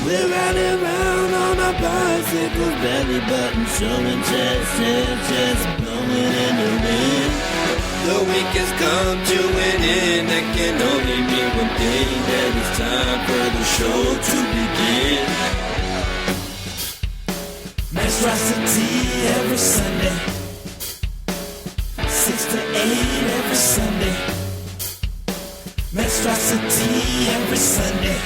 We're riding around on our bicycles, belly button showing chest, blowing in the wind. The week has come to an end. That can only mean one thing, that it's time for the show to begin. Monstrosity every Sunday, 6 to 8 every Sunday. Monstrosity every Sunday,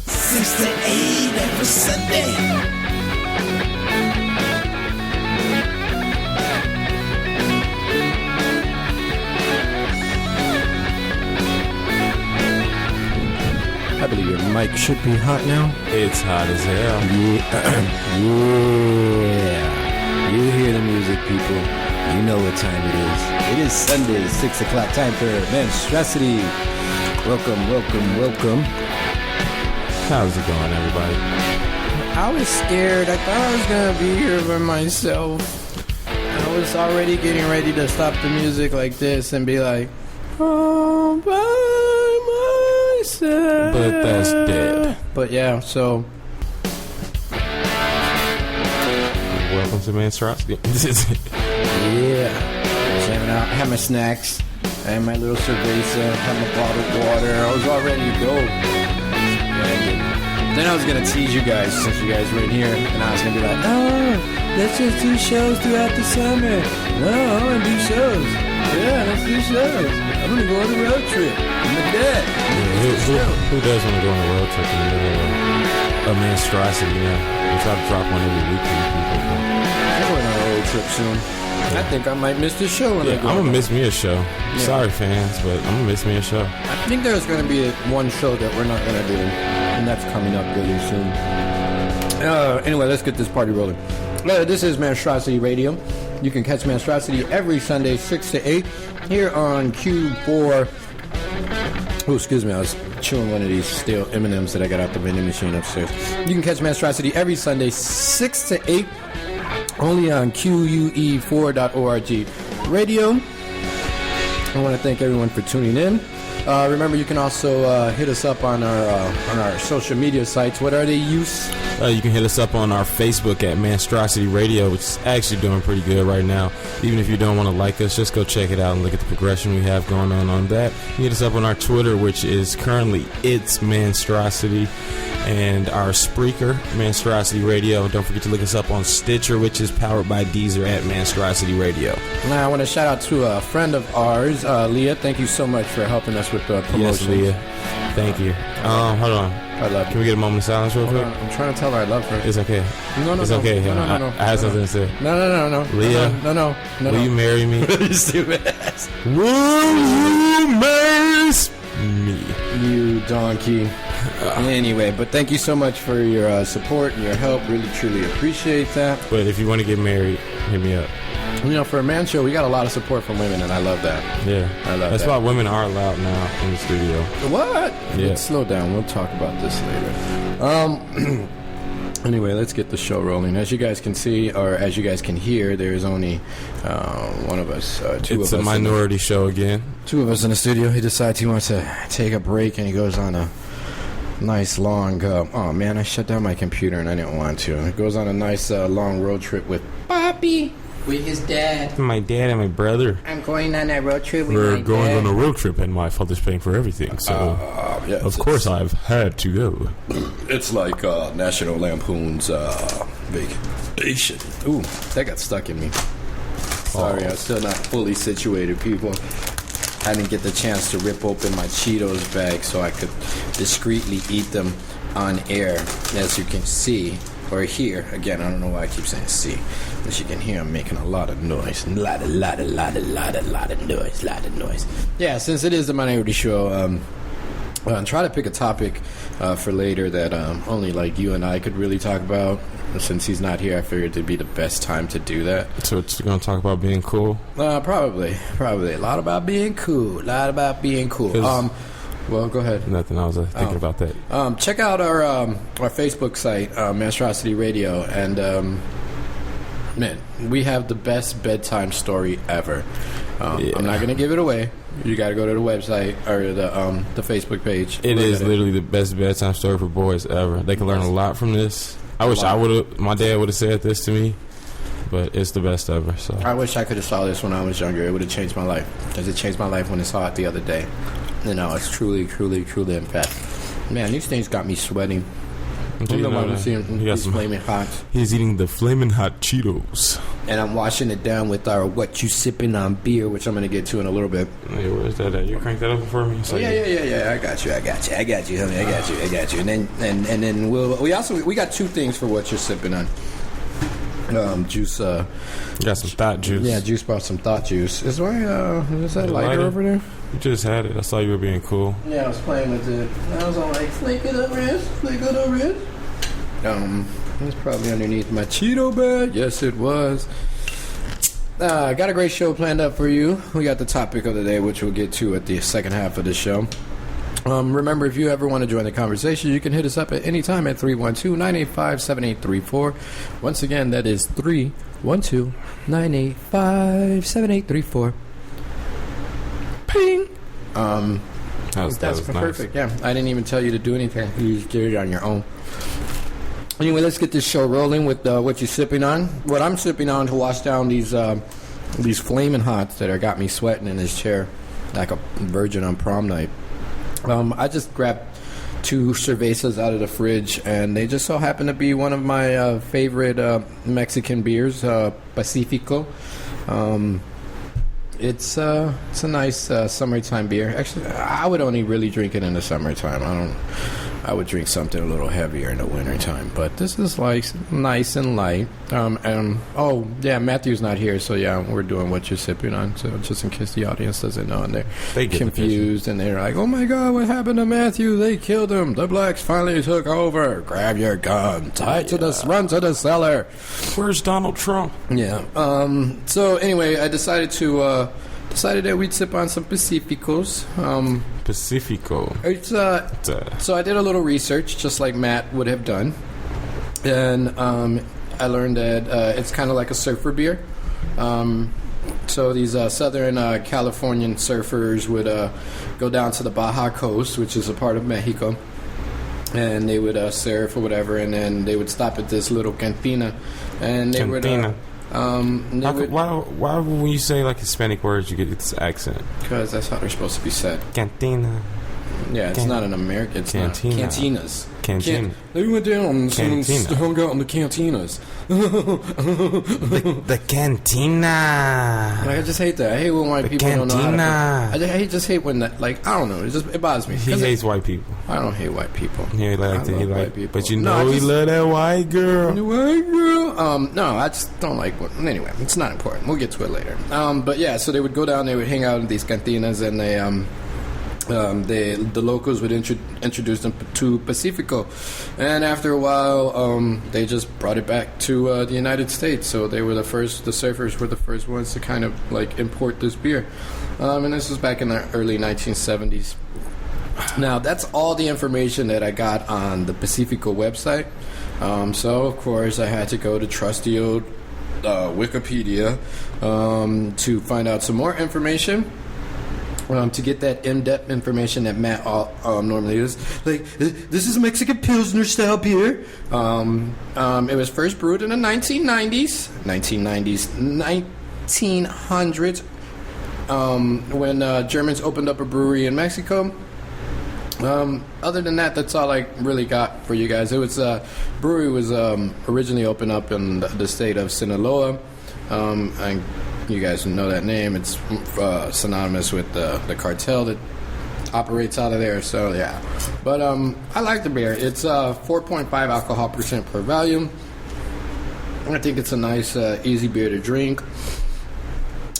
6 to 8 every Sunday. I believe your mic should be hot now. It's hot as hell. Yeah. You hear the music, people. You know what time it is. It is Sunday, 6 o'clock, time for Monstrosity. Welcome. How's it going, everybody? I was scared. I thought I was going to be here by myself. I was already getting ready to stop the music like this and be like, oh, by myself. But that's dead. But yeah, so... Welcome to Monstrosity. Yeah. Jamming out. I had my snacks. I had my little cerveza. I had my bottled water. I was all ready to go. Then I was going to tease you guys since you guys were in here. And I was going to be like, oh, let's just do shows throughout the summer. No, I want to do shows. Yeah, let's do shows. I'm going to go on a road trip. I'm a dad. Who does want to go on a road trip in the middle of a Monstrosity, you know? We try to drop one every week for you people. I'm going on a road trip soon. I think I might miss this show when I go. I'm going to miss me a show. Yeah. Sorry, fans, but I'm going to miss me a show. I think there's going to be one show that we're not going to do, and that's coming up really soon. Anyway, let's get this party rolling. This is Monstrosity Radio. You can catch Monstrosity every Sunday, 6 to 8, here on Q4. Oh, excuse me, I was chewing one of these stale M&Ms that I got out the vending machine upstairs. You can catch Monstrosity every Sunday, 6 to 8, only on QUE4.org radio. I want to thank everyone for tuning in. Remember, you can also hit us up on our social media sites. What are they, Use? You can hit us up on our Facebook at Monstrosity Radio, which is actually doing pretty good right now. Even if you don't want to like us, just go check it out and look at the progression we have going on that. You can hit us up on our Twitter, which is currently It's Monstrosity, and our Spreaker, Monstrosity Radio. Don't forget to look us up on Stitcher, which is powered by Deezer at Monstrosity Radio. Now, I want to shout out to a friend of ours, Leah. Thank you so much for helping us with the promotion. Yes, Leah. Thank you. Hold on. I love you. Can we get a moment of silence real quick? I'm trying to tell her I love her. It's okay. No. It's okay. No. I had something to say. No. Leah. No. Will you marry me? You stupid ass. Will you marry me? You donkey. Anyway, but thank you so much for your support and your help. Really, truly appreciate that. But if you want to get married, hit me up. You know, for a man show, we got a lot of support from women, and I love that. Yeah. I love That's that. why women are allowed now in the studio. What? Yeah. Let's slow down. We'll talk about this later. Anyway, let's get the show rolling. As you guys can see, or as you guys can hear, there's only one of us, two of us. It's a minority show again. Two of us in the studio. He decides he wants to take a break, and he goes on a nice long, oh man, I shut down my computer and I didn't want to. He goes on a nice long road trip with Poppy. With his dad. My dad and my brother. I'm going on that road trip with my dad. We're going on a road trip, and my father's paying for everything, so yeah, of course I've had to go. It's like National Lampoon's vacation. Ooh, that got stuck in me. Sorry, I'm still not fully situated, people. I didn't get the chance to rip open my Cheetos bag so I could discreetly eat them on air, as you can see. Or hear. Again, I don't know why I keep saying see. As you can hear, I'm making a lot of noise. A lot of noise. Yeah, since it is the Minority Show, try to pick a topic for later that only like you and I could really talk about. Since he's not here, I figured it'd be the best time to do that. So it's going to talk about being cool? Probably. A lot about being cool. Well, go ahead. Nothing. I was thinking about that. Check out our Facebook site, Monstrosity Radio, and man, we have the best bedtime story ever. I'm not going to give it away. you got to go to the website or the Facebook page. It is literally the best bedtime story for boys ever. They can learn a lot from this. I wish my dad would have said this to me, but it's the best ever. So I wish I could have saw this when I was younger. It would have changed my life, because it changed my life when I saw it the other day. You know, it's truly impact. Man, these things got me sweating. You know why I'm seeing these flaming hot. He's eating the flaming hot Cheetos. And I'm washing it down with our What You Sipping On beer, which I'm going to get to in a little bit. Hey, where's that at? You crank that up for me? So yeah. I got you, honey. I got you. And then we got two things for What You're Sipping On. Juice. You got some thought juice. Yeah, Juice brought some thought juice. Is that lighter over there? You just had it. I saw you were being cool. Yeah, I was playing with it. I was all like, flick it up, Riz. It's probably underneath my Cheeto bag. Yes, it was. Got a great show planned up for you. We got the topic of the day, which we'll get to at the second half of the show. Remember, if you ever want to join the conversation, you can hit us up at any time at 312-985-7834. Once again, that is 312-985-7834. Ping! That's perfect. Nice. Yeah, I didn't even tell you to do anything. You just did it on your own. Anyway, let's get this show rolling with what you're sipping on. What I'm sipping on to wash down these flaming hots that got me sweating in this chair like a virgin on prom night. I just grabbed 2 cervezas out of the fridge, and they just so happen to be one of my favorite Mexican beers, Pacifico. It's a nice summertime beer. Actually, I would only really drink it in the summertime. I would drink something a little heavier in the wintertime. But this is like nice and light. Matthew's not here, so yeah, we're doing What You're Sipping On. So just in case the audience doesn't know, and they're confused, and they're like, "Oh my God, what happened to Matthew? They killed him. The blacks finally took over. Grab your gun, run to the cellar. Where's Donald Trump?" Yeah. So anyway, I decided that we'd sip on some Pacificos. Pacifico. So I did a little research, just like Matt would have done, and I learned that it's kind of like a surfer beer. So these Southern Californian surfers would go down to the Baja Coast, which is a part of Mexico, and they would surf or whatever, and then they would stop at this little cantina, and they would. Why when you say like Hispanic words you get this accent? Because that's how they're supposed to be said. Cantina. Yeah, it's not an American. It's Cantina. Not. Cantinas. Cantina. They went down and hung out in the cantinas. the cantina. Like, I just hate that. I hate when white people don't know how to. I just hate when that. Like, I don't know. It bothers me. He hates white people. I don't hate white people. Yeah, he love white people. But you know he love that white girl. The white girl. No, I just don't like. Anyway, it's not important. We'll get to it later. But yeah, so they would go down. They would hang out in these cantinas, and the locals would introduce them to Pacifico, and after a while, they just brought it back to the United States. So they were the surfers were the first ones to kind of like import this beer, and this was back in the early 1970s. Now that's all the information that I got on the Pacifico website. So of course I had to go to trusty old Wikipedia to find out some more information. To get that in-depth information that Matt normally is. Like, this is a Mexican Pilsner style beer. It was first brewed in the 1900s, when Germans opened up a brewery in Mexico. Other than that, that's all I really got for you guys. It was brewery was originally opened up in the state of Sinaloa. And you guys know that name. It's synonymous with the cartel that operates out of there. So yeah, but I like the beer. It's 4.5 alcohol percent per volume. I think it's a nice, easy beer to drink.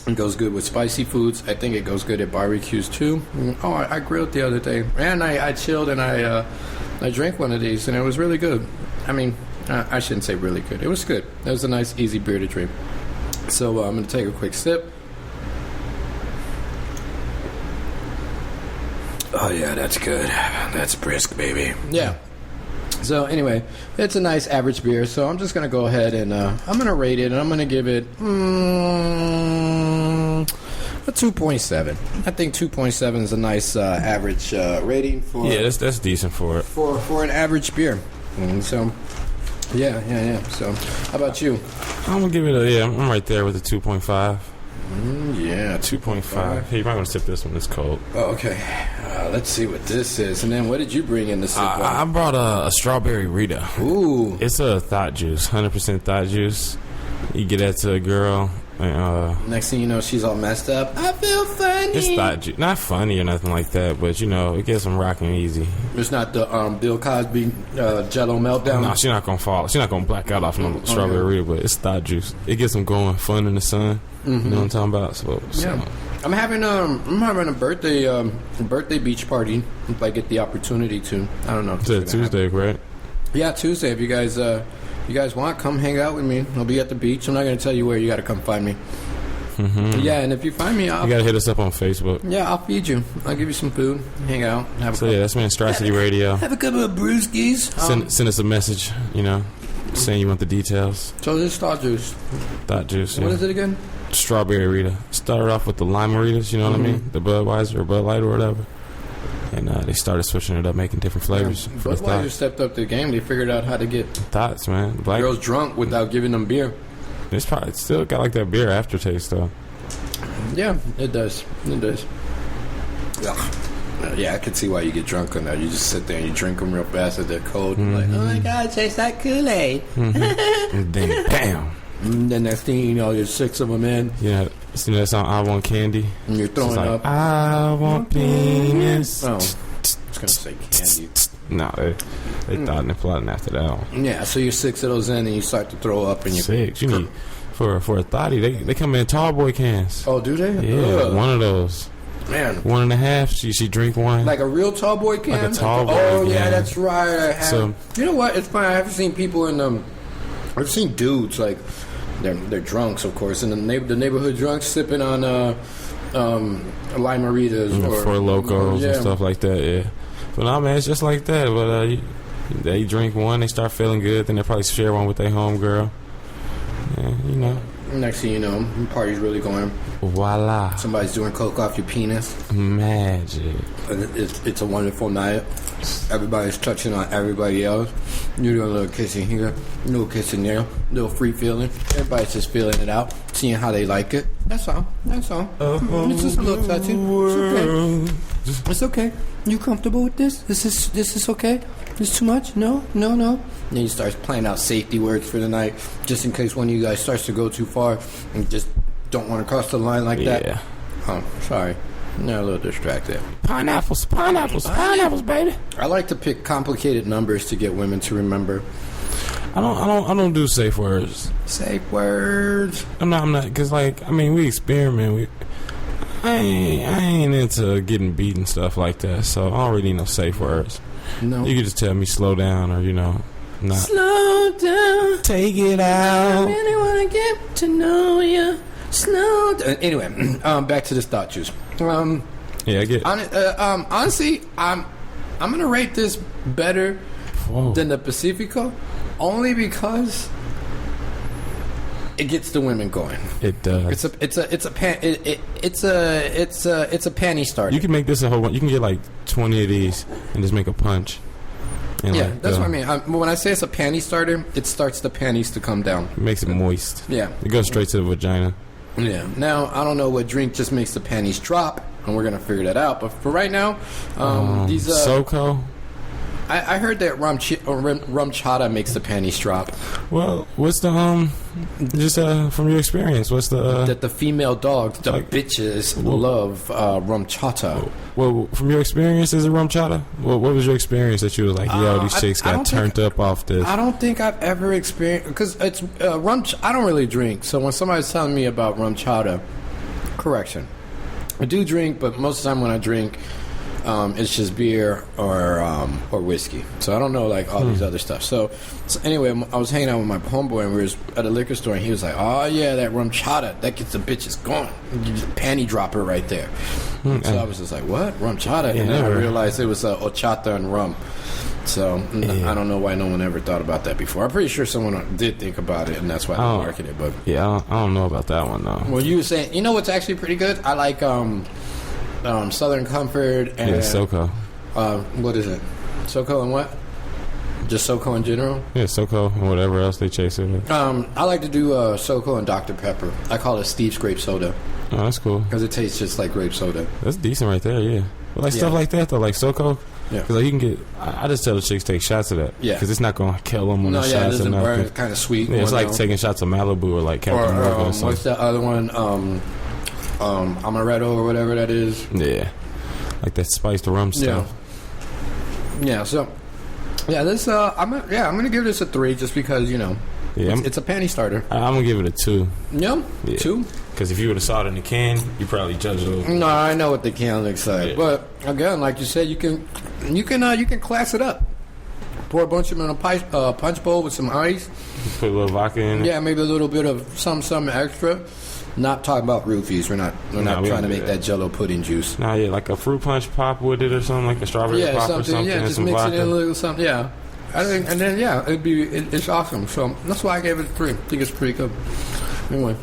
It goes good with spicy foods. I think it goes good at barbecues too. Oh, I grilled the other day, and I chilled, and I drank one of these, and it was really good. I mean, I shouldn't say really good. It was good. It was a nice, easy beer to drink. So I'm going to take a quick sip. Oh, yeah, that's good. That's brisk, baby. Yeah. So anyway, it's a nice average beer. So I'm just going to go ahead and I'm going to rate it. And I'm going to give it a 2.7. I think 2.7 is a nice average rating for. Yeah, that's decent for it. For an average beer. So, yeah. So, how about you? I'm gonna give it I'm right there with a 2.5. Yeah, 2.5. Hey, you might want to sip this one. It's cold. Oh, okay. Let's see what this is. And then what did you bring in the soup? I brought a strawberry Rita. Ooh. It's a thought juice, 100% thought juice. You get that to a girl. Next thing you know, she's all messed up. I feel funny. It's thought juice. Not funny or nothing like that, but, it gets them rocking easy. It's not the Bill Cosby Jello meltdown? No, she's not going to fall. She's not going to black out off no strawberry Rita, but it's thought juice. It gets them going, fun in the sun. Mm-hmm. You know what I'm talking about? So. I'm having a birthday beach party if I get the opportunity to. I don't know. It's Tuesday, right? Yeah, Tuesday. If you guys want, come hang out with me. I'll be at the beach. I'm not going to tell you where. You got to come find me. Mm-hmm. Yeah, and if you find me, you got to hit us up on Facebook. Yeah, I'll feed you. I'll give you some food. Hang out. That's Monstrosity Radio. Have a couple of brewskis. Send us a message, saying you want the details. So this is thought juice. Thought juice, What is it again? Strawberry Rita. Started off with the lime Ritas, you know what I mean? The Budweiser or Bud Light or whatever. And they started switching it up, making different flavors. Budweiser stepped up the game. They figured out how to get thoughts, man. Black girls drunk without giving them beer. It's still got like that beer aftertaste, though. Yeah, it does. Yeah, I can see why you get drunk on that. You just sit there and you drink them real fast as they're cold. And like, oh my God, tastes like Kool-Aid. And then, bam. And then next thing you know, there's 6 of them in. Yeah, you know that song, I Want Candy? And you're throwing up. I want penis. Oh, I was going to say candy. No, they thought and plotting after that one. Yeah, so you're 6 of those in and you start to throw up. And 6. You need, for a thotty, they come in tall boy cans. Oh, do they? Yeah, one of those. Man. 1.5. She drink one. Like a real tall boy can? Like a tall boy Oh, can. yeah, that's right. I have. So, you know what? It's funny. I haven't seen people in I've seen dudes like they're drunks, of course, and the neighborhood drunks sipping on Limeritas or Four Locos and stuff like that. Yeah, but nah, man, it's just like that. But they drink one, they start feeling good, then they probably share one with their homegirl. Yeah, Next thing you know, the party's really going. Voila! Somebody's doing coke off your penis. Magic. It's a wonderful night. Everybody's touching on everybody else. You're doing a little kissing here, a little kissing there, a little free feeling. Everybody's just feeling it out, seeing how they like it. That's all. It's just a little touching. It's okay. You comfortable with this? This is okay? This too much? No. Then you start planning out safety words for the night, just in case one of you guys starts to go too far and just don't want to cross the line like that. Yeah. Oh, sorry. Not a little distracted. Pineapples, baby. I like to pick complicated numbers to get women to remember. I don't do safe words. Safe words. I'm not, because we experiment. I ain't into getting beat and stuff like that, so I don't really need no safe words. No. You can just tell me slow down or, not. Slow down. Take it out. I really want to get to know you. Slow down. Anyway, back to this thought juice. Yeah, I get honestly, I'm going to rate this better than the Pacifico only because it gets the women going. It does. It's a panty starter. You can make this a whole one. You can get like 20 of these and just make a punch. Yeah, that's what I mean. When I say it's a panty starter, it starts the panties to come down. It makes it moist. Yeah. It goes straight to the vagina. Yeah. Now, I don't know what drink just makes the panties drop, and we're going to figure that out. But for right now, these... SoCo? I heard that rum chata makes the panties drop. Well, what's the just from your experience? What's the that the female dogs, the bitches, love rum chata. Well, from your experience, is it rum chata? What was your experience that you was like, yo, these chicks got turned up off this? I don't think I've ever experienced because it's rum. I don't really drink, so when somebody's telling me about rum chata, correction, I do drink, but most of the time when I drink. It's just beer or whiskey. So I don't know like all these other stuff. So anyway, I was hanging out with my homeboy and we were at a liquor store and he was like, "Oh yeah, that rum chata, that gets the bitches going. You just panty dropper right there." So I was just like, "What? Rum chata?" And then I realized it was horchata and rum. So I don't know why no one ever thought about that before. I'm pretty sure someone did think about it, and that's why they marketed it. But yeah, I don't know about that one though. Well, you were saying, you know what's actually pretty good? I like Southern Comfort and SoCo. What is it? SoCo and what? Just SoCo in general? Yeah, SoCo and whatever else they chase it with. I like to do SoCo and Dr. Pepper. I call it Steve's Grape Soda. Oh, that's cool. Because it tastes just like grape soda. That's decent right there, yeah. But like stuff like that, though, like SoCo. Yeah. Because like you can get, I just tell the chicks take shots of that. Yeah. Because it's not going to kill them on the shots. No, yeah, it doesn't burn. It's kind of sweet. Yeah, it's like taking shots of Malibu or like Captain Morgan or something. What's that other one? Amaretto or whatever that is. Yeah. Like that spiced rum stuff. Yeah, so, yeah, this, I'm going to give this a 3 just because, you know, it's a panty starter. I'm going to give it a 2. Yeah? 2? Because if you would have saw it in the can, you probably judge it over. No, I know what the can looks like. Yeah. But, again, like you said, you can class it up. Pour a bunch of them in a punch bowl with some ice. Put a little vodka in it. Yeah, maybe a little bit of something extra. Not talking about roofies. We're not trying to make that Jello pudding juice. Nah, yeah, like a fruit punch pop with it or something, like a strawberry pop or something. Yeah, just mix vodka. It in a little something. Yeah, I think, and then it's awesome. So that's why I gave it a 3. I think it's pretty good. Anyway,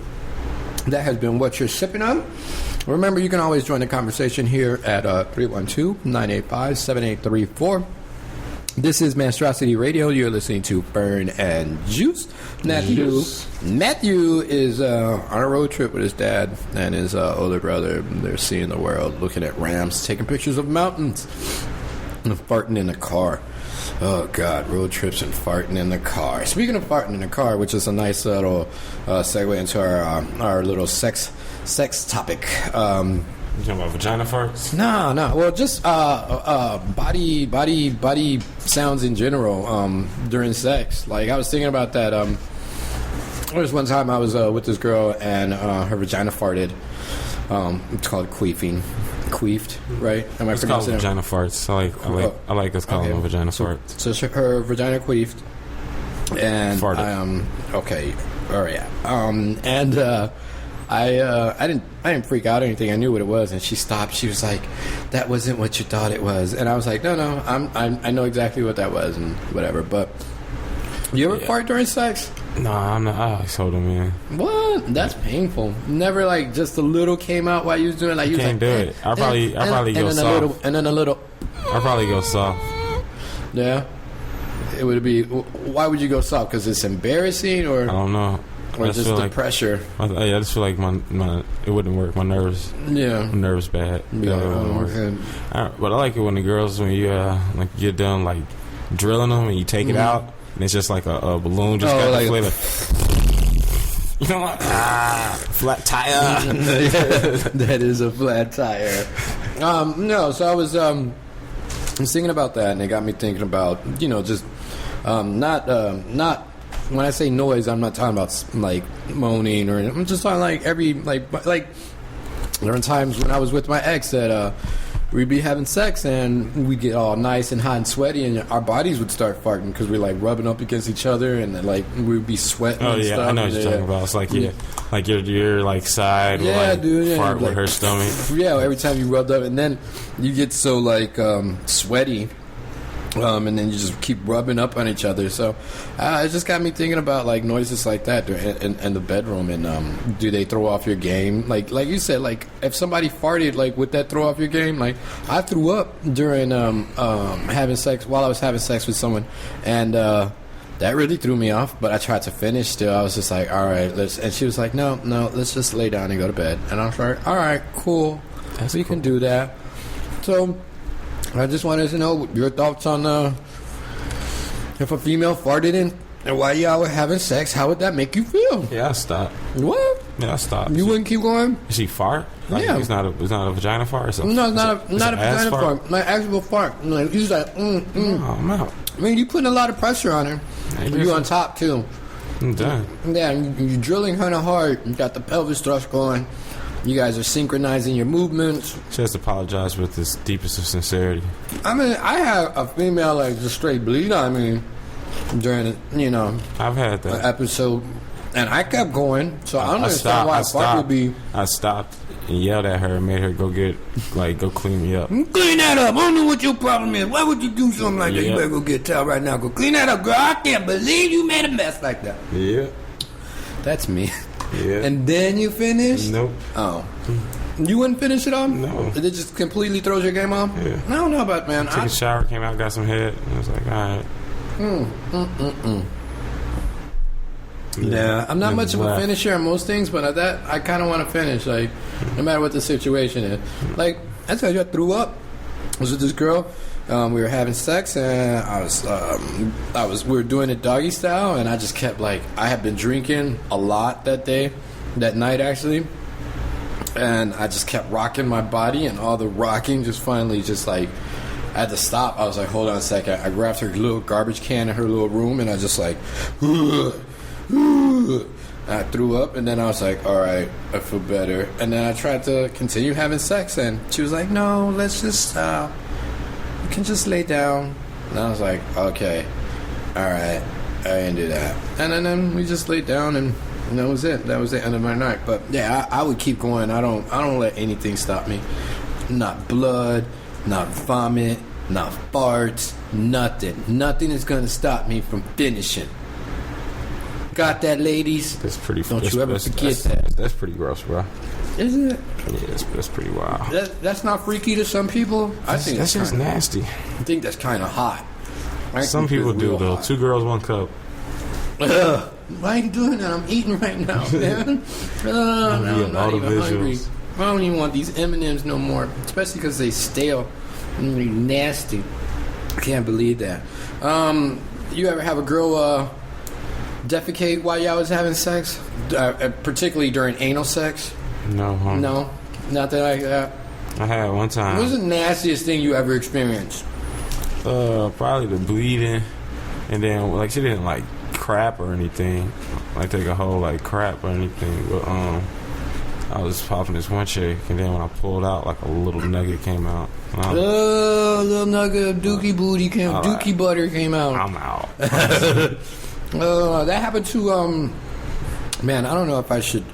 that has been What You're Sipping On. Remember, you can always join the conversation here at 312-985-7834. This is Monstrosity Radio. You're listening to Fern and Juice. Matthew is on a road trip with his dad and his older brother. They're seeing the world, looking at rams, taking pictures of mountains, and farting in the car. Oh, God, road trips and farting in the car. Speaking of farting in the car, which is a nice little segue into our little sex topic. You talking about vagina farts? No. Well, just body sounds in general during sex. Like, I was thinking about that. There was one time I was with this girl and her vagina farted. It's called queefing. Queefed, right? Am I it's called vagina farts. I like us calling them vagina farts. So her vagina queefed. And farted. Okay. All right. And I didn't freak out or anything. I knew what it was, and she stopped. She was like, "That wasn't what you thought it was," and I was like, "No, I know exactly what that was and whatever." But you ever fart during sex? No, I'm not. I always told him, man. What? That's painful. Never like just a little came out while you was doing it. Like you can't do it. I probably go soft. And then a little. I probably go soft. Yeah. It would be. Why would you go soft? Because it's embarrassing, or I don't know. Or just the pressure. I just feel like my it wouldn't work. My nerves. Yeah. My nerves bad. Yeah. Okay. But I like it when the girls when you like get done like drilling them and you take it out and it's just like a balloon just got like the flavor. You know what? Flat tire. That is a flat tire. No, so I was thinking about that and it got me thinking about just not. When I say noise, I'm not talking about like moaning or I'm just talking like like there were times when I was with my ex that we'd be having sex and we'd get all nice and hot and sweaty and our bodies would start farting because we're like rubbing up against each other and then, like we'd be sweating. Oh and yeah, stuff. I know what you're talking about. It's like like your like side fart with her stomach. Yeah, every time you rubbed up and then you get so like sweaty. And then you just keep rubbing up on each other. So it just got me thinking about like noises like that in the bedroom. And do they throw off your game? Like you said, like if somebody farted, like would that throw off your game? Like I threw up during having sex while I was having sex with someone, and that really threw me off. But I tried to finish. Still, I was just like, all right, let's. And she was like, no, let's just lay down and go to bed. And I was like, all right, cool, we can do that. So. I just wanted to know your thoughts on if a female farted in and while y'all were having sex, how would that make you feel? Yeah, I'll stop. What? Yeah, I'll stop. You wouldn't keep going? Is she fart? Like, yeah. It's not a vagina fart or something? No, it's not a vagina fart. My actual fart. Like, he's like, Oh, I'm out. I mean, you putting a lot of pressure on her. You on top, too. I'm done. Yeah, you're drilling kind of hard. You got the pelvis thrust going. You guys are synchronizing your movements. Just apologize with the deepest of sincerity. I mean, I had a female like just straight bleed on me during, I've had that an episode, and I kept going. So I don't understand why fuck would be. I stopped and yelled at her and made her go clean me up. Clean that up. I don't know what your problem is. Why would you do something like that? You better go get a towel right now. Go clean that up, girl. I can't believe you made a mess like that. Yeah. That's me. Yeah. And then you finished? Nope. Oh. You wouldn't finish it off? No. It just completely throws your game off? Yeah. I don't know about, man. Took a shower, came out, got some head, and I was like, all right. Yeah, I'm not much of a finisher on most things, but that I kind of want to finish, like, no matter what the situation is. Like, I told you I threw up. I was with this girl. We were having sex, and we were doing it doggy style, and I just kept, like, I had been drinking a lot that night, actually, and I just kept rocking my body, and all the rocking just finally just, like, I had to stop. I was like, hold on a second. I grabbed her little garbage can in her little room, and I just, like, I threw up, and then I was like, all right, I feel better. And then I tried to continue having sex, and she was like, no, let's just stop. You can just lay down. And I was like, okay, all right, I didn't do that. And then we just laid down, and that was it. That was the end of my night. But yeah, I would keep going. I don't let anything stop me. Not blood, not vomit, not farts, nothing. Nothing is gonna stop me from finishing. Got that, ladies? That's pretty. Don't you ever forget that. That's pretty gross, bro. Isn't it? Yeah, that's pretty wild. That's not freaky to some people. I think that's just nasty. I think that's kind of hot. Some people do though. Hot. 2 girls, 1 cup. Why are you doing that? I'm eating right now, man. I'm not even hungry. I don't even want these M&Ms no more, especially because they stale and they nasty. I can't believe that. You ever have a girl defecate while y'all was having sex, particularly during anal sex? No, huh? No, nothing like that. I had one time. What was the nastiest thing you ever experienced? Probably the bleeding, and then like she didn't like crap or anything, like take a whole like crap or anything. But I was popping this one chick, and then when I pulled out, like a little nugget came out. Little nugget of dookie booty came, dookie butter came out. I'm out. That happened to man, I don't know if I should.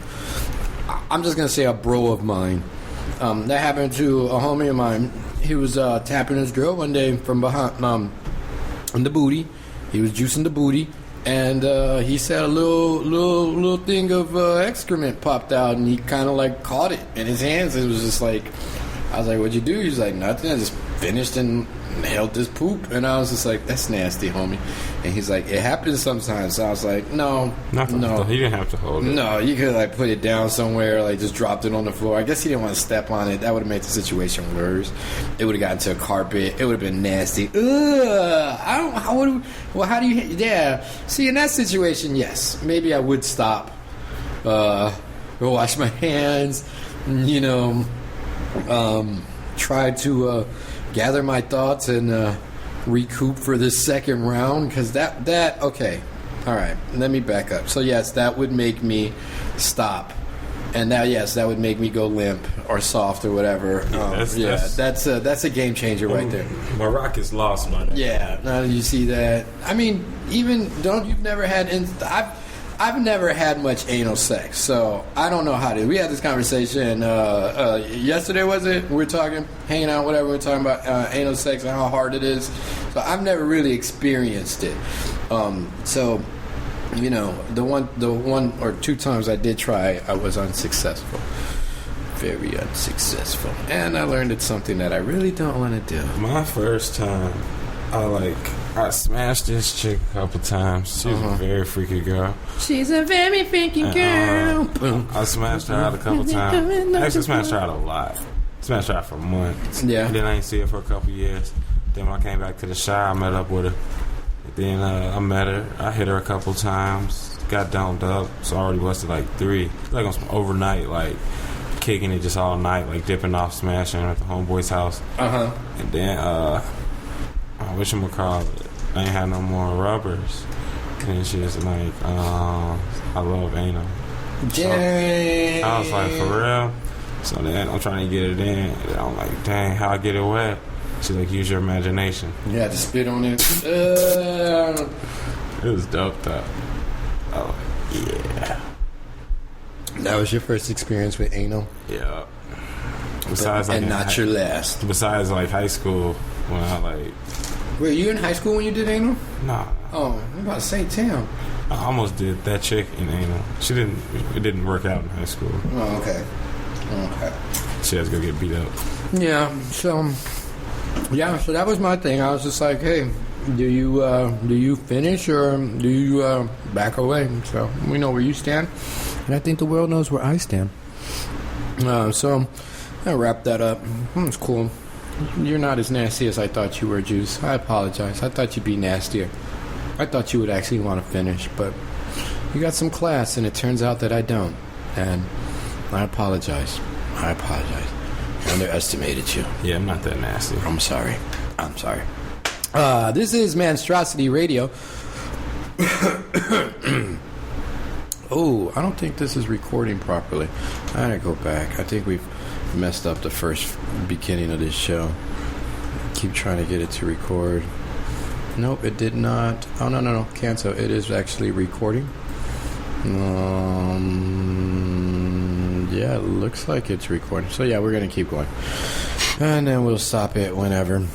I'm just gonna say a bro of mine. That happened to a homie of mine. He was tapping his girl one day from behind on the booty. He was juicing the booty, and he said a little thing of excrement popped out, and he kind of like caught it in his hands. It was just like, I was like, "What'd you do?" He was like, "Nothing. I just finished and held this poop." And I was just like, "That's nasty, homie." And he's like, "It happens sometimes." So I was like, "No, no, you didn't have to hold it. No, you could like put it down somewhere, like just dropped it on the floor." I guess he didn't want to step on it. That would have made the situation worse. It would have gotten to a carpet. It would have been nasty. Ugh. How do you? Yeah. See, in that situation, yes, maybe I would stop. Go wash my hands. Try to gather my thoughts and recoup for this second round, because that okay, all right, let me back up. So yes, that would make me stop, and that would make me go limp or soft or whatever. That's a game changer right there. My rock is lost, man. Yeah, now you see that. I mean, you've never had I've never had much anal sex, so I don't know how to. We had this conversation yesterday, was it? We were talking, hanging out, whatever. We were talking about anal sex and how hard it is. So I've never really experienced it. So, the one or 2 times I did try, I was unsuccessful. Very unsuccessful. And I learned it's something that I really don't want to do. My first time, I smashed this chick a couple times. She was a very freaky girl. She's a very freaky girl. I smashed her out a couple times. Actually, smashed her out a lot. Smashed her out for months. Yeah. And then I didn't see her for a couple years. Then when I came back to the shower, I met up with her. Then I met her. I hit her a couple times. Got domed up. So I already busted like 3. Like on some overnight, like kicking it just all night, like dipping off, smashing at the homeboy's house. And then whatchamacallit, I ain't had no more rubbers. And she's like, I love anal. Dang. So I was like, for real? So then I'm trying to get it in. And I'm like, dang, how I get it wet? She's like, use your imagination. You had to spit on it. It was dope, though. Oh, yeah. That was your first experience with anal? Yeah. Besides, like, and not your last. Besides, like, high school, when I, like... Were you in high school when you did anal? Nah. Oh, I'm about to say, damn. I almost did that chick in anal. It didn't work out in high school. Oh, okay. Okay. She has to go get beat up. Yeah, so that was my thing. I was just like, hey, do you finish or do you back away? So we know where you stand, and I think the world knows where I stand. So I wrapped that up. It's cool. You're not as nasty as I thought you were, Juice. I apologize. I thought you'd be nastier. I thought you would actually want to finish, but you got some class, and it turns out that I don't. And I apologize. I underestimated you. Yeah, I'm not that nasty. I'm sorry. This is Monstrosity Radio. Oh, I don't think this is recording properly. I gotta go back. I think we've messed up the first beginning of this show. Keep trying to get it to record. Nope, it did not. Oh, no. Cancel. It is actually recording. Yeah, it looks like it's recording. So, yeah, we're going to keep going. And then we'll stop it whenever.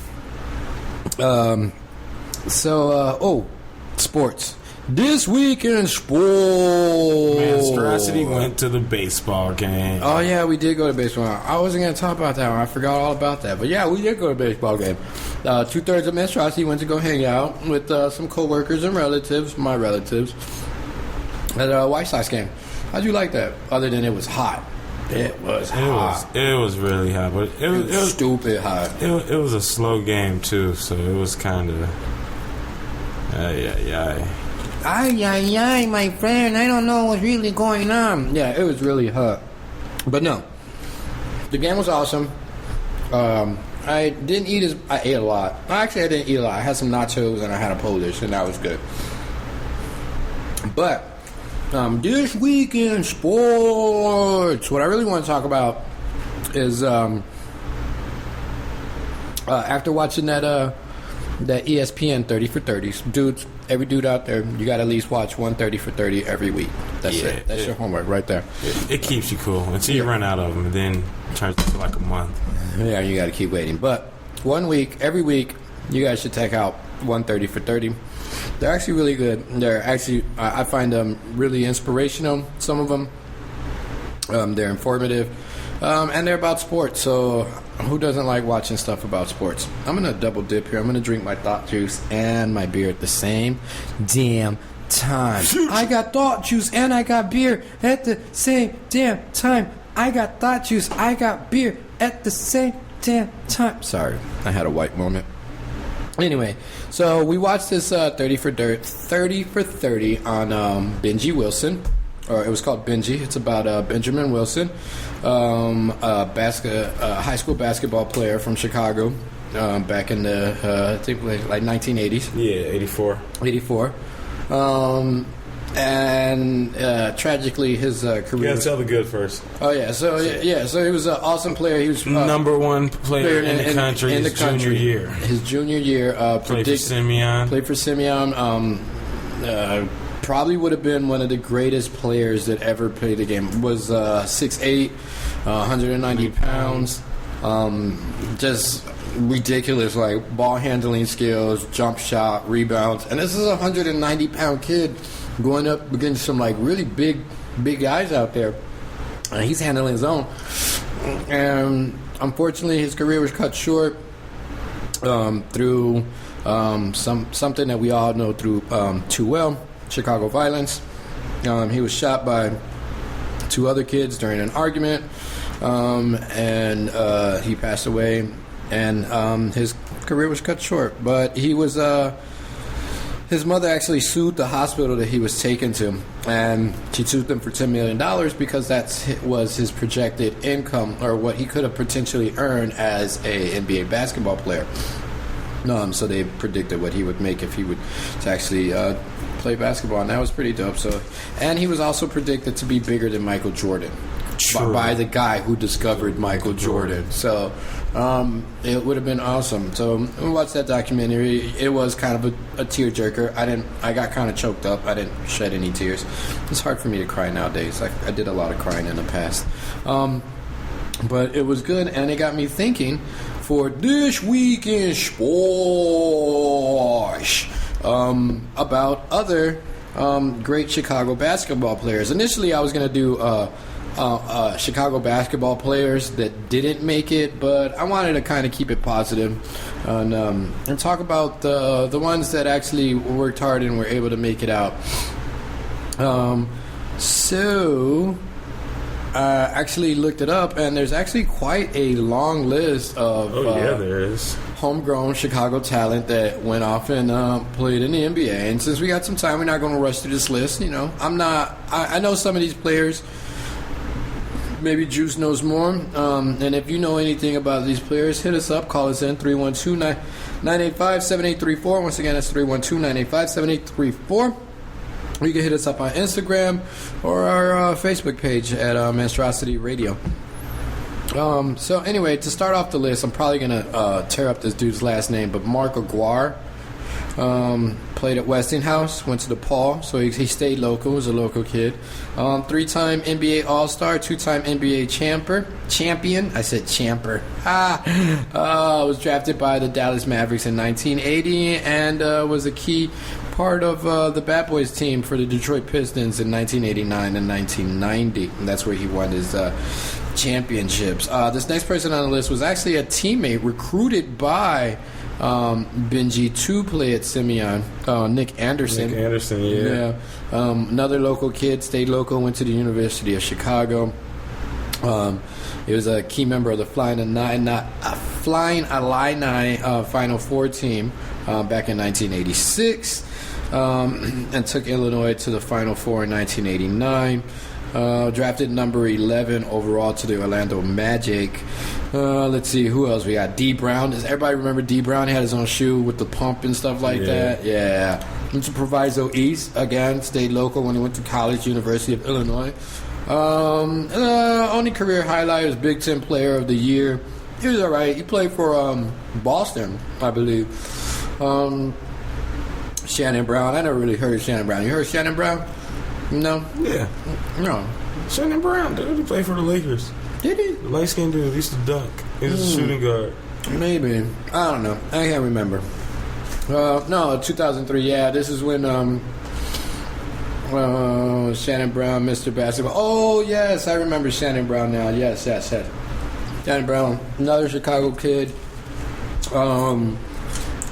Sports. This week in sports. Monstrosity went to the baseball game. Oh, yeah, we did go to baseball. I wasn't going to talk about that one. I forgot all about that. But, yeah, we did go to a baseball game. 2/3 of Monstrosity went to go hang out with some coworkers and relatives, my relatives, at a White Sox game. How'd you like that? Other than it was hot. It was hot. It was really hot, but it was stupid hot. It was a slow game too, so it was kind of. Ay, my friend, I don't know what's really going on. Yeah, it was really hot. But no, the game was awesome. I ate a lot. Actually, I didn't eat a lot. I had some nachos and I had a Polish, and that was good. But this week in sports, what I really want to talk about is after watching that ESPN 30 for 30s, dudes, every dude out there, you got to at least watch 1 30 for 30 every week. That's it. That's your homework right there. It keeps you cool until you run out of them, and then it turns into like a month. Yeah, you got to keep waiting. But 1 week, every week, you guys should check out 1 30 for 30. They're actually really good. They're actually, I find them really inspirational, some of them. They're informative. And they're about sports, so who doesn't like watching stuff about sports? I'm going to double dip here. I'm going to drink my thought juice and my beer at the same damn time. I got thought juice and I got beer at the same damn time. I got thought juice, I got beer at the same damn time. Sorry, I had a white moment. Anyway, so we watched this 30 for 30 on Benji Wilson. Or it was called Benji. It's about Benjamin Wilson, high school basketball player from Chicago, back in the I think like 1980s. Yeah, 84. 84. And tragically, his career. You gotta tell the good first. Oh yeah, so he was an awesome player. He was number one player in the country. His junior year. His junior year. Played for Simeon. Probably would have been one of the greatest players that ever played the game. Was 6'8", 190 pounds. Just ridiculous, like ball handling skills, jump shot, rebounds. And this is a 190-pound kid going up against some like really big guys out there. He's handling his own. And unfortunately, his career was cut short through something that we all know through too well. Chicago violence. He was shot by 2 other kids during an argument, and he passed away, and his career was cut short. But he was his mother actually sued the hospital that he was taken to, and she sued them for $10 million because that was his projected income, or what he could have potentially earned as a NBA basketball player. So they predicted what he would make if he would actually play basketball, and that was pretty dope. So, and he was also predicted to be bigger than Michael Jordan. by the guy who discovered Michael Jordan. So it would have been awesome. So we watched that documentary. It was kind of a tearjerker. I got kind of choked up. I didn't shed any tears. It's hard for me to cry nowadays. I did a lot of crying in the past. But it was good, and it got me thinking for this week in sports about other great Chicago basketball players. Initially, I was going to do Chicago basketball players that didn't make it, but I wanted to kind of keep it positive and talk about the ones that actually worked hard and were able to make it out. So actually looked it up, and there's actually quite a long list of there is homegrown Chicago talent that went off and played in the NBA. And since we got some time, we're not going to rush through this list. You know, I know some of these players. Maybe Juice knows more. And if you know anything about these players, hit us up. Call us in 312-985-7834. Once again, that's 312-985-7834. You can hit us up on Instagram or our Facebook page at Monstrosity Radio. So anyway, to start off the list, I'm probably going to tear up this dude's last name, but Mark Aguirre played at Westinghouse, went to DePaul, so he stayed local, was a local kid. 3-time NBA All-Star, 2-time NBA champion. I said champer. Was drafted by the Dallas Mavericks in 1980 and was a key part of the Bad Boys team for the Detroit Pistons in 1989 and 1990. And that's where he won his championships. This next person on the list was actually a teammate recruited by Benji to play at Simeon, Nick Anderson. Nick Anderson, yeah. Another local kid, stayed local, went to the University of Chicago. He was a key member of the Flying Illini Final Four team back in 1986, and took Illinois to the Final Four in 1989. Drafted number 11 overall to the Orlando Magic. Let's see, who else we got? D. Brown. Does everybody remember D. Brown? He had his own shoe with the pump and stuff like that. Yeah. Went to Proviso East. Again, stayed local when he went to college, University of Illinois. Only career highlight was Big Ten Player of the Year. He was all right. He played for Boston, I believe. Shannon Brown. I never really heard of Shannon Brown. You heard of Shannon Brown? No? Yeah. No. Shannon Brown, dude. He played for the Lakers. Did he? The light-skinned dude. He used to dunk. He was a shooting guard. Maybe. I don't know. I can't remember. No, 2003. Yeah, this is when Shannon Brown, Mr. Basketball. Oh, yes. I remember Shannon Brown now. Yes. Shannon Brown. Another Chicago kid.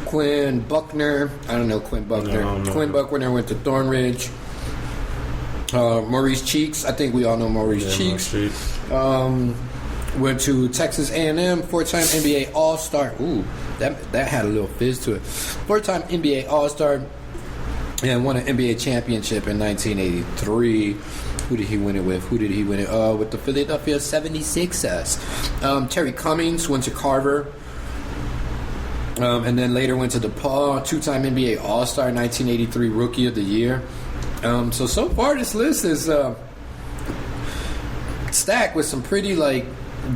Quinn Buckner. I don't know Quinn Buckner. No. Quinn Buckner went to Thornridge. Maurice Cheeks. I think we all know Maurice Cheeks. Went to Texas A&M. 4-time NBA All-Star. Ooh, that had a little fizz to it. 4-time NBA All-Star. And won an NBA championship in 1983. Who did he win it with? With the Philadelphia 76ers. Terry Cummings went to Carver. And then later went to DePaul. 2-time NBA All-Star, 1983 Rookie of the Year. So far this list is stacked with some pretty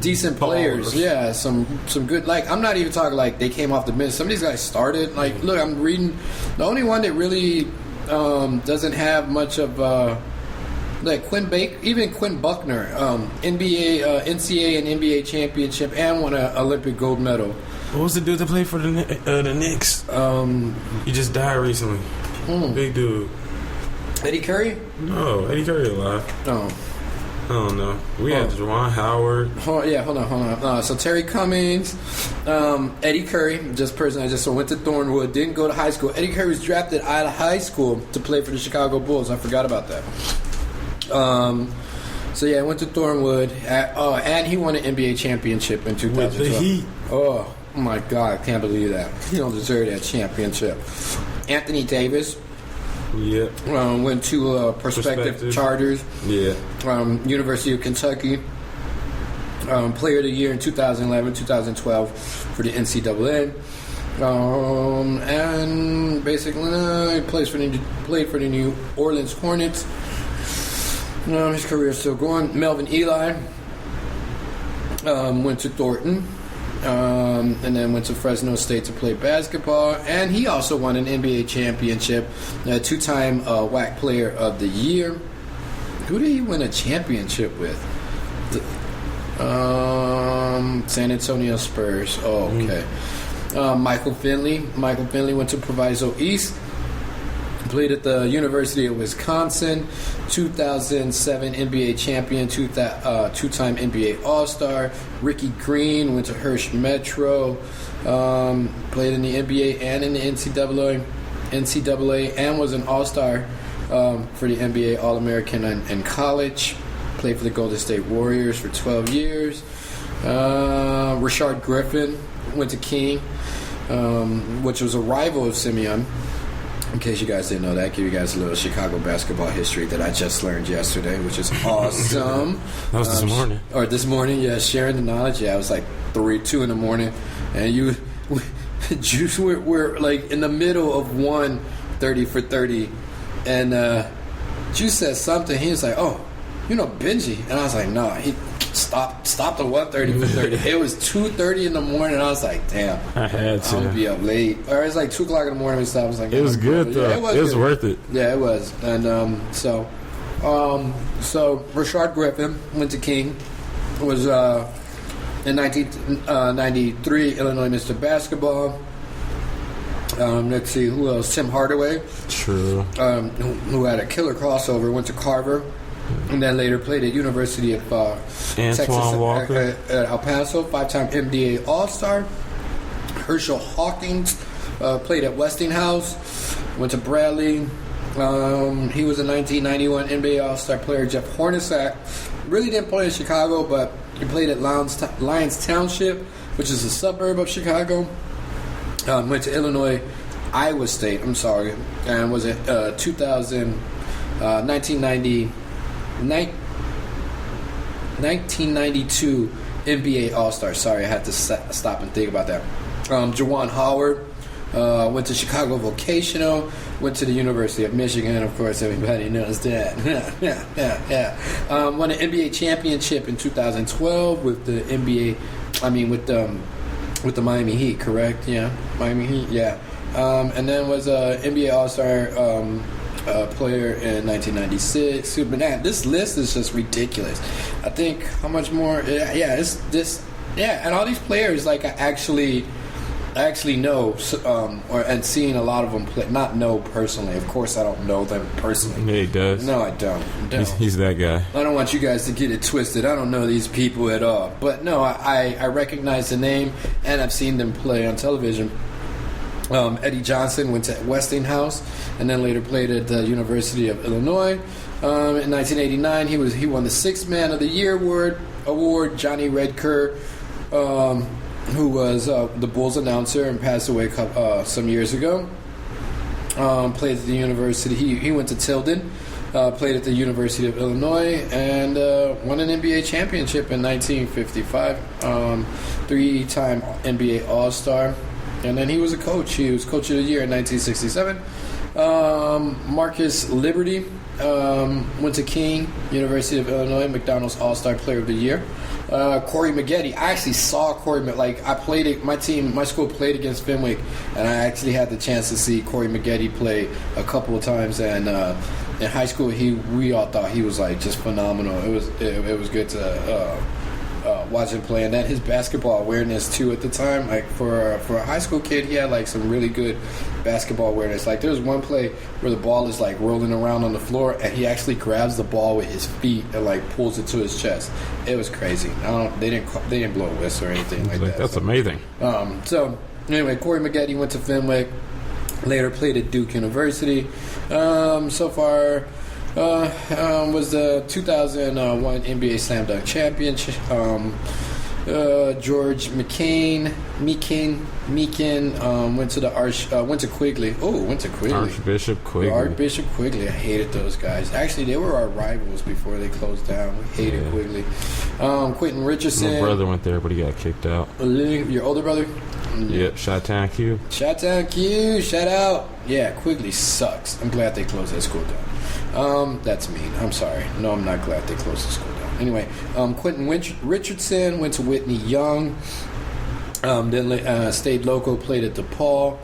decent players. Yeah, some good. I'm not even talking they came off the bench. Some of these guys started. Look, I'm reading. The only one that really doesn't have much of Quinn Buckner, NCAA and NBA championship, and won an Olympic gold medal. What was the dude that played for the Knicks? He just died recently. Big dude. Eddie Curry? No, Eddie Curry alive. Oh. I don't know. We had Juwan Howard. Hold on. So Terry Cummings, Eddie Curry, I just went to Thornwood, didn't go to high school. Eddie Curry was drafted out of high school to play for the Chicago Bulls. I forgot about that. I went to Thornwood, and he won an NBA championship in 2012. With the Heat. Oh my God, I can't believe that. He don't deserve that championship. Anthony Davis. Yeah. Went to Prospective Charters. Yeah. University of Kentucky. Player of the Year in 2011, 2012 for the NCAA. And basically, he played for the New Orleans Hornets. His career is still going. Melvin Ely went to Thornton. And then went to Fresno State to play basketball, and he also won an NBA championship, a 2-time WAC Player of the Year. Who did he win a championship with? San Antonio Spurs. Oh, okay. Michael Finley went to Proviso East. Played at the University of Wisconsin, 2007 NBA champion, two-time NBA All-Star. Ricky Green went to Hirsch Metro, played in the NBA and in the NCAA, and was an All-Star for the NBA, All-American in college. Played for the Golden State Warriors for 12 years. Rashard Griffin went to King, which was a rival of Simeon. In case you guys didn't know that, give you guys a little Chicago basketball history that I just learned yesterday, which is awesome. That was this morning. Or this morning, yeah, sharing the knowledge. Yeah, it was like 2 in the morning. And Juice, we're like in the middle of 1 30 for 30. And Juice said something. He was like, oh, you know Benji. And I was like, no, he stopped at 1:30 for 30. It was 2:30 in the morning, and I was like, damn, I had to. I'm gonna be up late. Or it's like 2 o'clock in the morning. We stopped. I was like, it was good though. Yeah, it was worth it. Yeah, it was. And so Rashard Griffin went to King. Was in 1993 Illinois Mr. Basketball. Let's see who else. Tim Hardaway. True. Who had a killer crossover. Went to Carver. And then later played at University of Texas Walker. At El Paso, 5-time NBA All-Star. Herschel Hawkins played at Westinghouse. Went to Bradley. He was a 1991 NBA All-Star player. Jeff Hornacek really didn't play in Chicago, but he played at Lyons Township, which is a suburb of Chicago. Went to Iowa State, and was at 1992 NBA All-Star. Sorry, I had to stop and think about that. Jawan Howard went to Chicago Vocational, went to the University of Michigan. Of course, everybody knows that. Yeah. Won an NBA championship in 2012 with the with the Miami Heat. Correct? Yeah, Miami Heat. Yeah, and then was a NBA All-Star. Player in 1996. Superman. This list is just ridiculous. I think how much more? And all these players, like I actually know, and seeing a lot of them play. Not know personally. Of course, I don't know them personally. Yeah, he does. No, I don't. He's that guy. I don't want you guys to get it twisted. I don't know these people at all. But no, I recognize the name, and I've seen them play on television. Eddie Johnson went to Westinghouse and then later played at the University of Illinois. In 1989, he won the 6th Man of the Year award. Johnny Redker, who was the Bulls announcer and passed away some years ago, played at the university. He went to Tilden, played at the University of Illinois, and won an NBA championship in 1955. 3-time NBA All-Star. And then he was a coach. He was Coach of the Year in 1967. Marcus Liberty went to King, University of Illinois, McDonald's All-Star Player of the Year. Corey Maggette. I actually saw Corey. I played it. My school played against Fenwick, and I actually had the chance to see Corey Maggette play a couple of times. And in high school, we all thought he was like just phenomenal. It was good to watch him play, and then his basketball awareness too at the time. Like for a high school kid, he had like some really good basketball awareness. Like there was one play where the ball is like rolling around on the floor, and he actually grabs the ball with his feet and like pulls it to his chest. It was crazy. They didn't blow a whistle or anything like that. That's amazing. So anyway, Corey Maggette went to Fenwick. Later played at Duke University. So far. Was the 2001 NBA Slam Dunk Championship. George Meekin went to Quigley. Archbishop Quigley. I hated those guys. Actually, they were our rivals before they closed down. We hated Quigley. Quentin Richardson. My brother went there, but he got kicked out. Your older brother? Yep, Chi-Town Q. Chi-Town Q, shout out. Yeah, Quigley sucks. I'm glad they closed that school down. That's mean. I'm sorry. No, I'm not glad they closed the school down. Anyway, Quentin Richardson went to Whitney Young. Then stayed local, played at DePaul.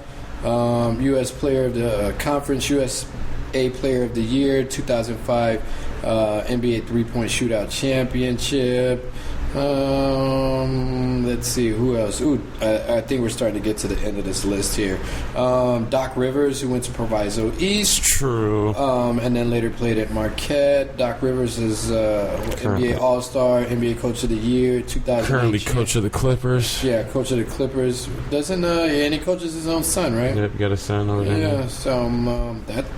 U.S. Player of the Conference, USA Player of the Year, 2005 NBA three-point shootout championship. Let's see, who else? I think we're starting to get to the end of this list here. Doc Rivers, who went to Proviso East. True. And then later played at Marquette. Doc Rivers is NBA All-Star, NBA Coach of the Year, 2008. Currently coach of the Clippers. Yeah, coach of the Clippers. Doesn't and he coaches his own son, right? Yep, got a son over there. Yeah, so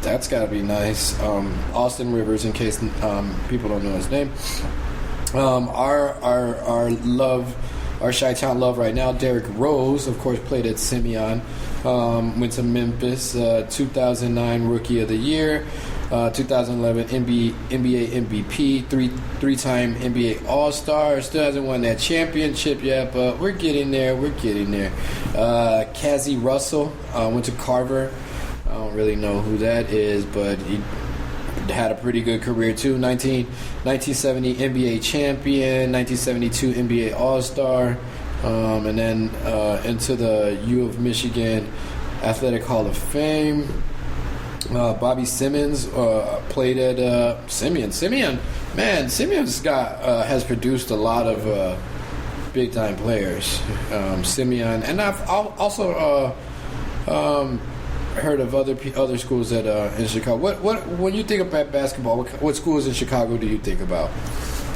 that's got to be nice. Austin Rivers, in case people don't know his name. Our love, our Chi-Town love right now, Derrick Rose, of course, played at Simeon. Went to Memphis, 2009 Rookie of the Year, 2011 NBA MVP, three-time NBA All-Star. Still hasn't won that championship yet, but we're getting there. Cazzie Russell went to Carver. I don't really know who that is, but he had a pretty good career too. 1970 NBA champion, 1972 NBA All-Star, and then into the U of Michigan Athletic Hall of Fame. Bobby Simmons played at Simeon. Simeon's got has produced a lot of big time players. Simeon, and I've also heard of other schools that in Chicago. What when you think about basketball, what schools in Chicago do you think about?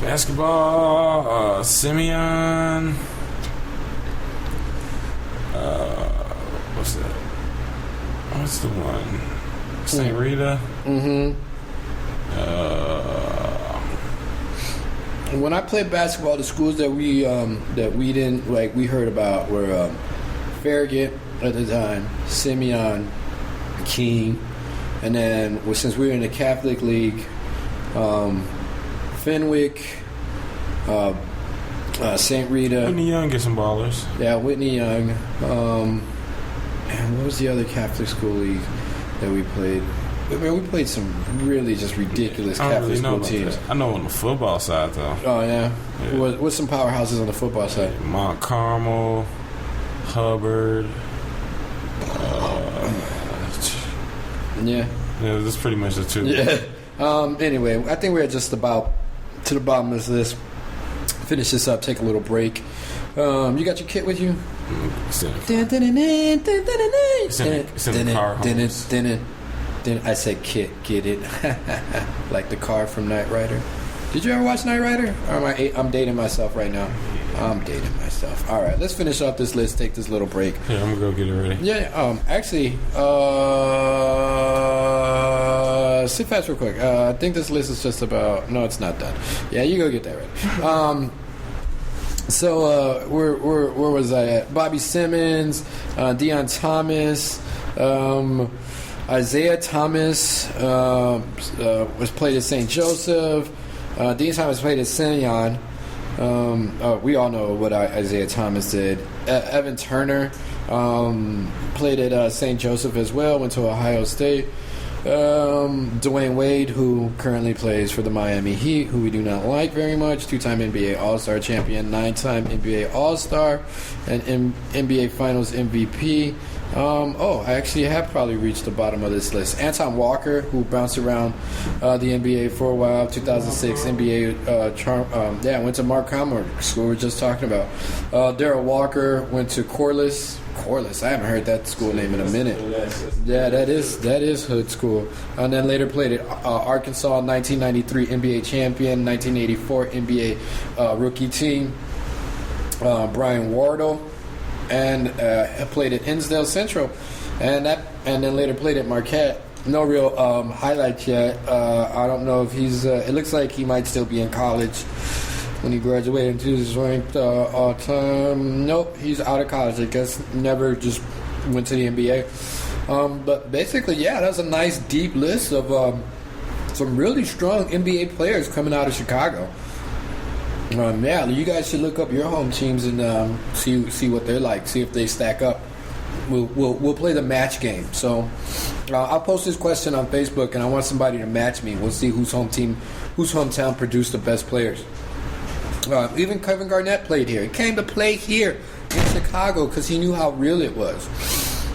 Basketball, Simeon. What's that? What's the one? St. Rita. Mm-hmm. When I played basketball, the schools that we didn't like, we heard about were Farragut at the time, Simeon, King, and then since we were in the Catholic League, Fenwick, St. Rita. Whitney Young get some ballers. Yeah, Whitney Young. And what was the other Catholic school league that we played? I mean, we played some really just ridiculous Catholic school teams. That. I know on the football side, though. Oh, yeah? What's some powerhouses on the football side? Mount Carmel, Hubbard. Yeah, that's pretty much the two. Yeah. Anyway, I think we're just about to the bottom of this list. Finish this up, take a little break. You got your kit with you? It's in the car. I said kit, get it? Like the car from Knight Rider. Did you ever watch Knight Rider? Or I'm dating myself right now. I'm dating myself. All right, let's finish off this list. Take this little break. Yeah, I'm gonna go get it ready. Yeah. Actually, sit fast real quick. I think this list is just about. No, it's not done. Yeah, you go get that ready. So where was I at? Bobby Simmons, Deion Thomas, Isaiah Thomas was played at St. Joseph. Deion Thomas played at Simeon. We all know what Isaiah Thomas did. Evan Turner played at St. Joseph as well, went to Ohio State. Dwayne Wade, who currently plays for the Miami Heat, who we do not like very much, 2-time NBA All-Star champion, 9-time NBA All-Star, and NBA Finals MVP. I actually have probably reached the bottom of this list. Anton Walker, who bounced around the NBA for a while, 2006 NBA went to Mark Commerce, school we were just talking about. Darrell Walker went to Corliss, I haven't heard that school name in a minute. Yeah, that is hood school. And then later played at Arkansas, 1993 NBA champion, 1984 NBA rookie team. Brian Wardle, and played at Hinsdale Central, and then later played at Marquette. No real highlights yet. I don't know if he's. It looks like he might still be in college when he graduated. He was ranked all-time. Nope, he's out of college. I guess never just went to the NBA. But basically, yeah, that's a nice deep list of some really strong NBA players coming out of Chicago. You guys should look up your home teams and see what they're like. See if they stack up we'll play the match game. So I'll post this question on Facebook, and I want somebody to match me. We'll see whose hometown produced the best players. Even Kevin Garnett played here. He came to play here in Chicago because he knew how real it was.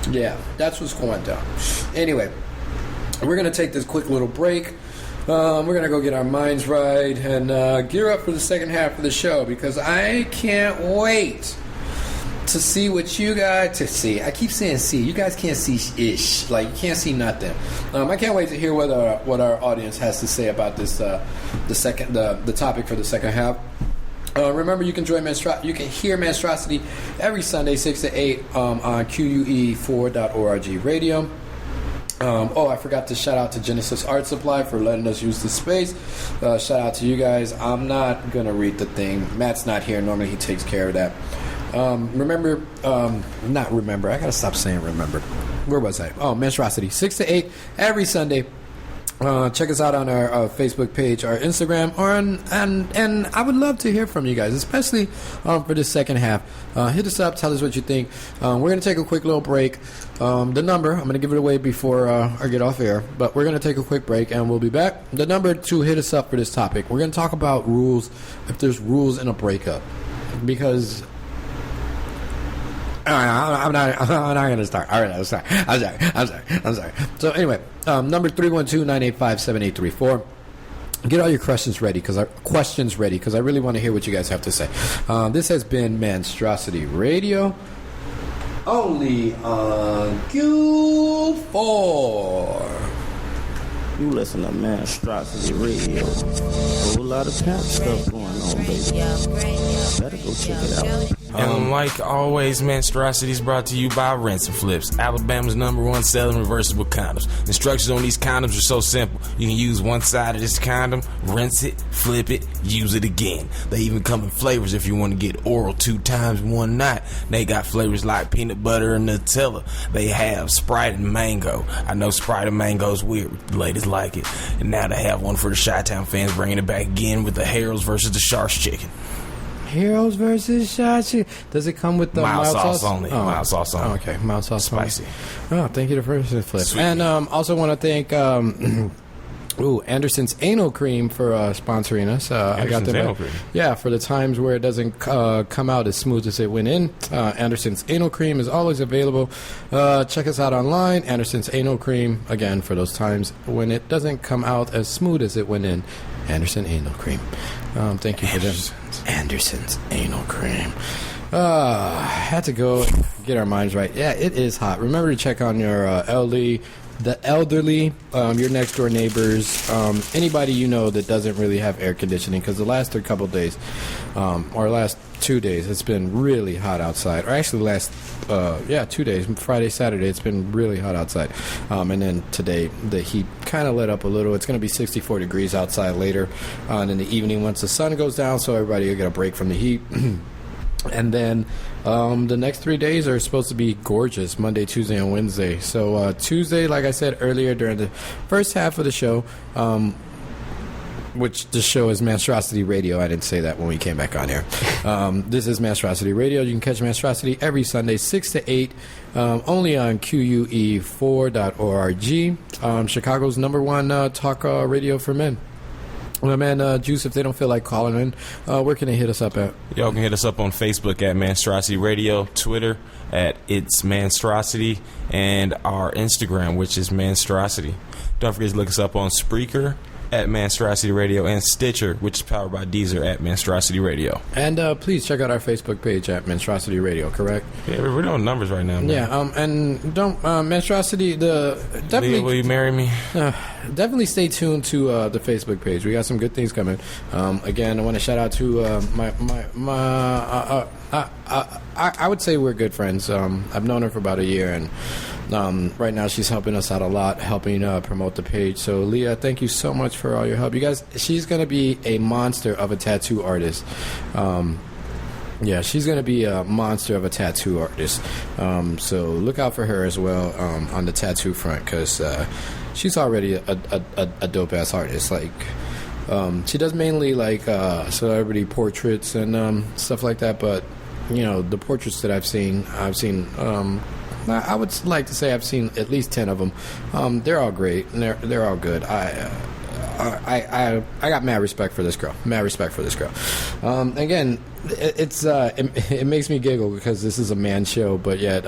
Yeah, that's what's going down. Anyway, we're going to take this quick little break. We're going to go get our minds right and gear up for the second half of the show because I can't wait to see what you guys to see. I keep saying see. You guys can't see ish. Like, you can't see nothing. I can't wait to hear what our audience has to say about this the topic for the second half. Remember, you can join you can hear Monstrosity every Sunday 6 to 8 on QUE4.org radio. I forgot to shout out to Genesis Art Supply for letting us use the space. Shout out to you guys. I'm not going to read the thing. Matt's not here. Normally he takes care of that. Not remember. I got to stop saying remember. Where was I? Oh, Monstrosity. 6 to 8 every Sunday. Check us out on our Facebook page, our Instagram, and I would love to hear from you guys, especially for the second half. Hit us up, tell us what you think. We're going to take a quick little break. The number, I'm going to give it away before I get off air, but we're going to take a quick break and we'll be back. The number to hit us up for this topic, we're going to talk about rules, if there's rules in a breakup, because I'm not going to start. All right, I'm sorry. So anyway, number 312-985-7834. Get all your questions ready because I really want to hear what you guys have to say. This has been Monstrosity Radio, only on Q4. You listen to Monstrosity Radio. Whole lot of pimp stuff going on, baby. Better go check it out. And like always, Monstrosity is brought to you by Rinse and Flips, Alabama's #1 selling reversible condoms. Instructions on these condoms are so simple. You can use one side of this condom, rinse it, flip it, use it again. They even come in flavors if you want to get oral 2 times in one night. They got flavors like peanut butter and Nutella. They have Sprite and mango. I know Sprite and mango is weird, but the ladies like it. And now they have one for the Chi-Town fans, bringing it back again with the Harold's versus the Sharks chicken. Heroes versus Shachi. Does it come with the mild sauce only? Oh. Mild sauce only. Oh, okay, mild sauce spicy. Only. Oh, thank you for the flip. Sweet. And also want to thank Anderson's Anal Cream for sponsoring us. I got them. Anal Cream. Yeah, for the times where it doesn't come out as smooth as it went in. Anderson's Anal Cream is always available. Check us out online. Anderson's Anal Cream, again, for those times when it doesn't come out as smooth as it went in. Anderson Anal Cream. Thank you for them. Anderson's Anal Cream. Had to go get our minds right. Yeah, it is hot. Remember to check on your elderly, your next door neighbors, anybody you know that doesn't really have air conditioning, because the last couple days, or last 2 days, it's been really hot outside. Or actually, the last 2 days, Friday, Saturday, it's been really hot outside. And then today, the heat kind of let up a little. It's going to be 64 degrees outside later in the evening once the sun goes down, so everybody will get a break from the heat. And then the next 3 days are supposed to be gorgeous, Monday, Tuesday, and Wednesday. So Tuesday, like I said earlier during the first half of the show, which the show is Monstrosity Radio. I didn't say that when we came back on here. This is Monstrosity Radio. You can catch Monstrosity every Sunday, 6 to 8, only on QUE4.org, Chicago's #1 talk radio for men. Well, man, Juice, if they don't feel like calling in, where can they hit us up at? Y'all can hit us up on Facebook at Monstrosity Radio, Twitter at It's Monstrosity, and our Instagram, which is Monstrosity. Don't forget to look us up on Spreaker at Monstrosity Radio, and Stitcher, which is powered by Deezer, at Monstrosity Radio. And please check out our Facebook page at Monstrosity Radio, correct? Yeah, we're doing numbers right now, man. Yeah, and don't, Monstrosity, definitely... Will you marry me? Definitely stay tuned to the Facebook page. We got some good things coming. Again, I want to shout out to I would say we're good friends. I've known her for about a year, and right now she's helping us out a lot, helping promote the page. So, Leah, thank you so much for all your help. You guys, she's going to be a monster of a tattoo artist. Yeah, she's going to be a monster of a tattoo artist. So look out for her as well on the tattoo front, because she's already a dope-ass artist. Like, she does mainly, like, celebrity portraits and stuff like that, but, you know, the portraits that I've seen I would like to say I've seen at least 10 of them. They're all great, and they're all good. I got mad respect for this girl. Again, it makes me giggle because this is a man show, but yet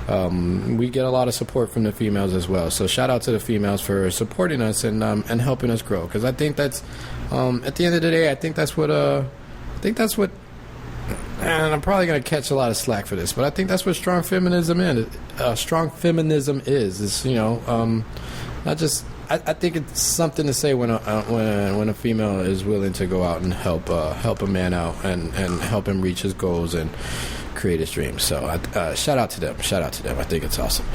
we get a lot of support from the females as well. So shout out to the females for supporting us and helping us grow. Because I think that's at the end of the day, I think that's what. And I'm probably going to catch a lot of slack for this, but I think that's what strong feminism is. Is not just. I think it's something to say when a female is willing to go out and help a man out and help him reach his goals and create his dreams. So shout out to them. I think it's awesome.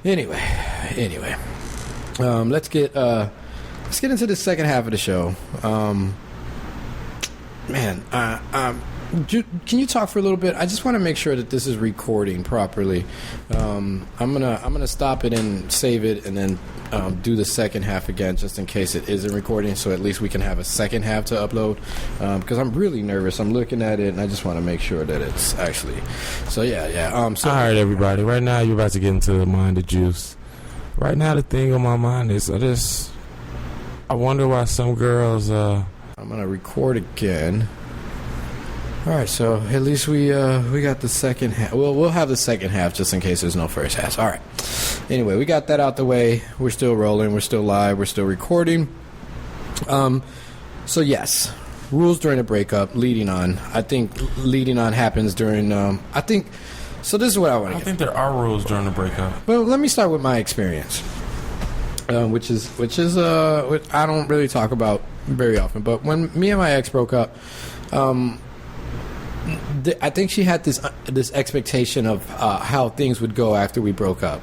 Anyway, let's get into the second half of the show. Can you talk for a little bit? I just want to make sure that this is recording properly. I'm gonna stop it and save it, and then do the second half again, just in case it isn't recording. So at least we can have a second half to upload. Because I'm really nervous. I'm looking at it, and I just want to make sure that it's actually. So yeah. All right, everybody. Right now, you're about to get into the mind of juice. Right now, the thing on my mind is I wonder why some girls. I'm gonna record again. All right, so at least we got the second half. Well, we'll have the second half just in case there's no first half. All right. Anyway, we got that out the way. We're still rolling. We're still live. We're still recording. So yes, rules during a breakup. Leading on. I think leading on happens during. So this is what I want to. I think there are rules during a breakup. Well, let me start with my experience, which is which I don't really talk about very often. But when me and my ex broke up. I think she had this expectation of how things would go after we broke up.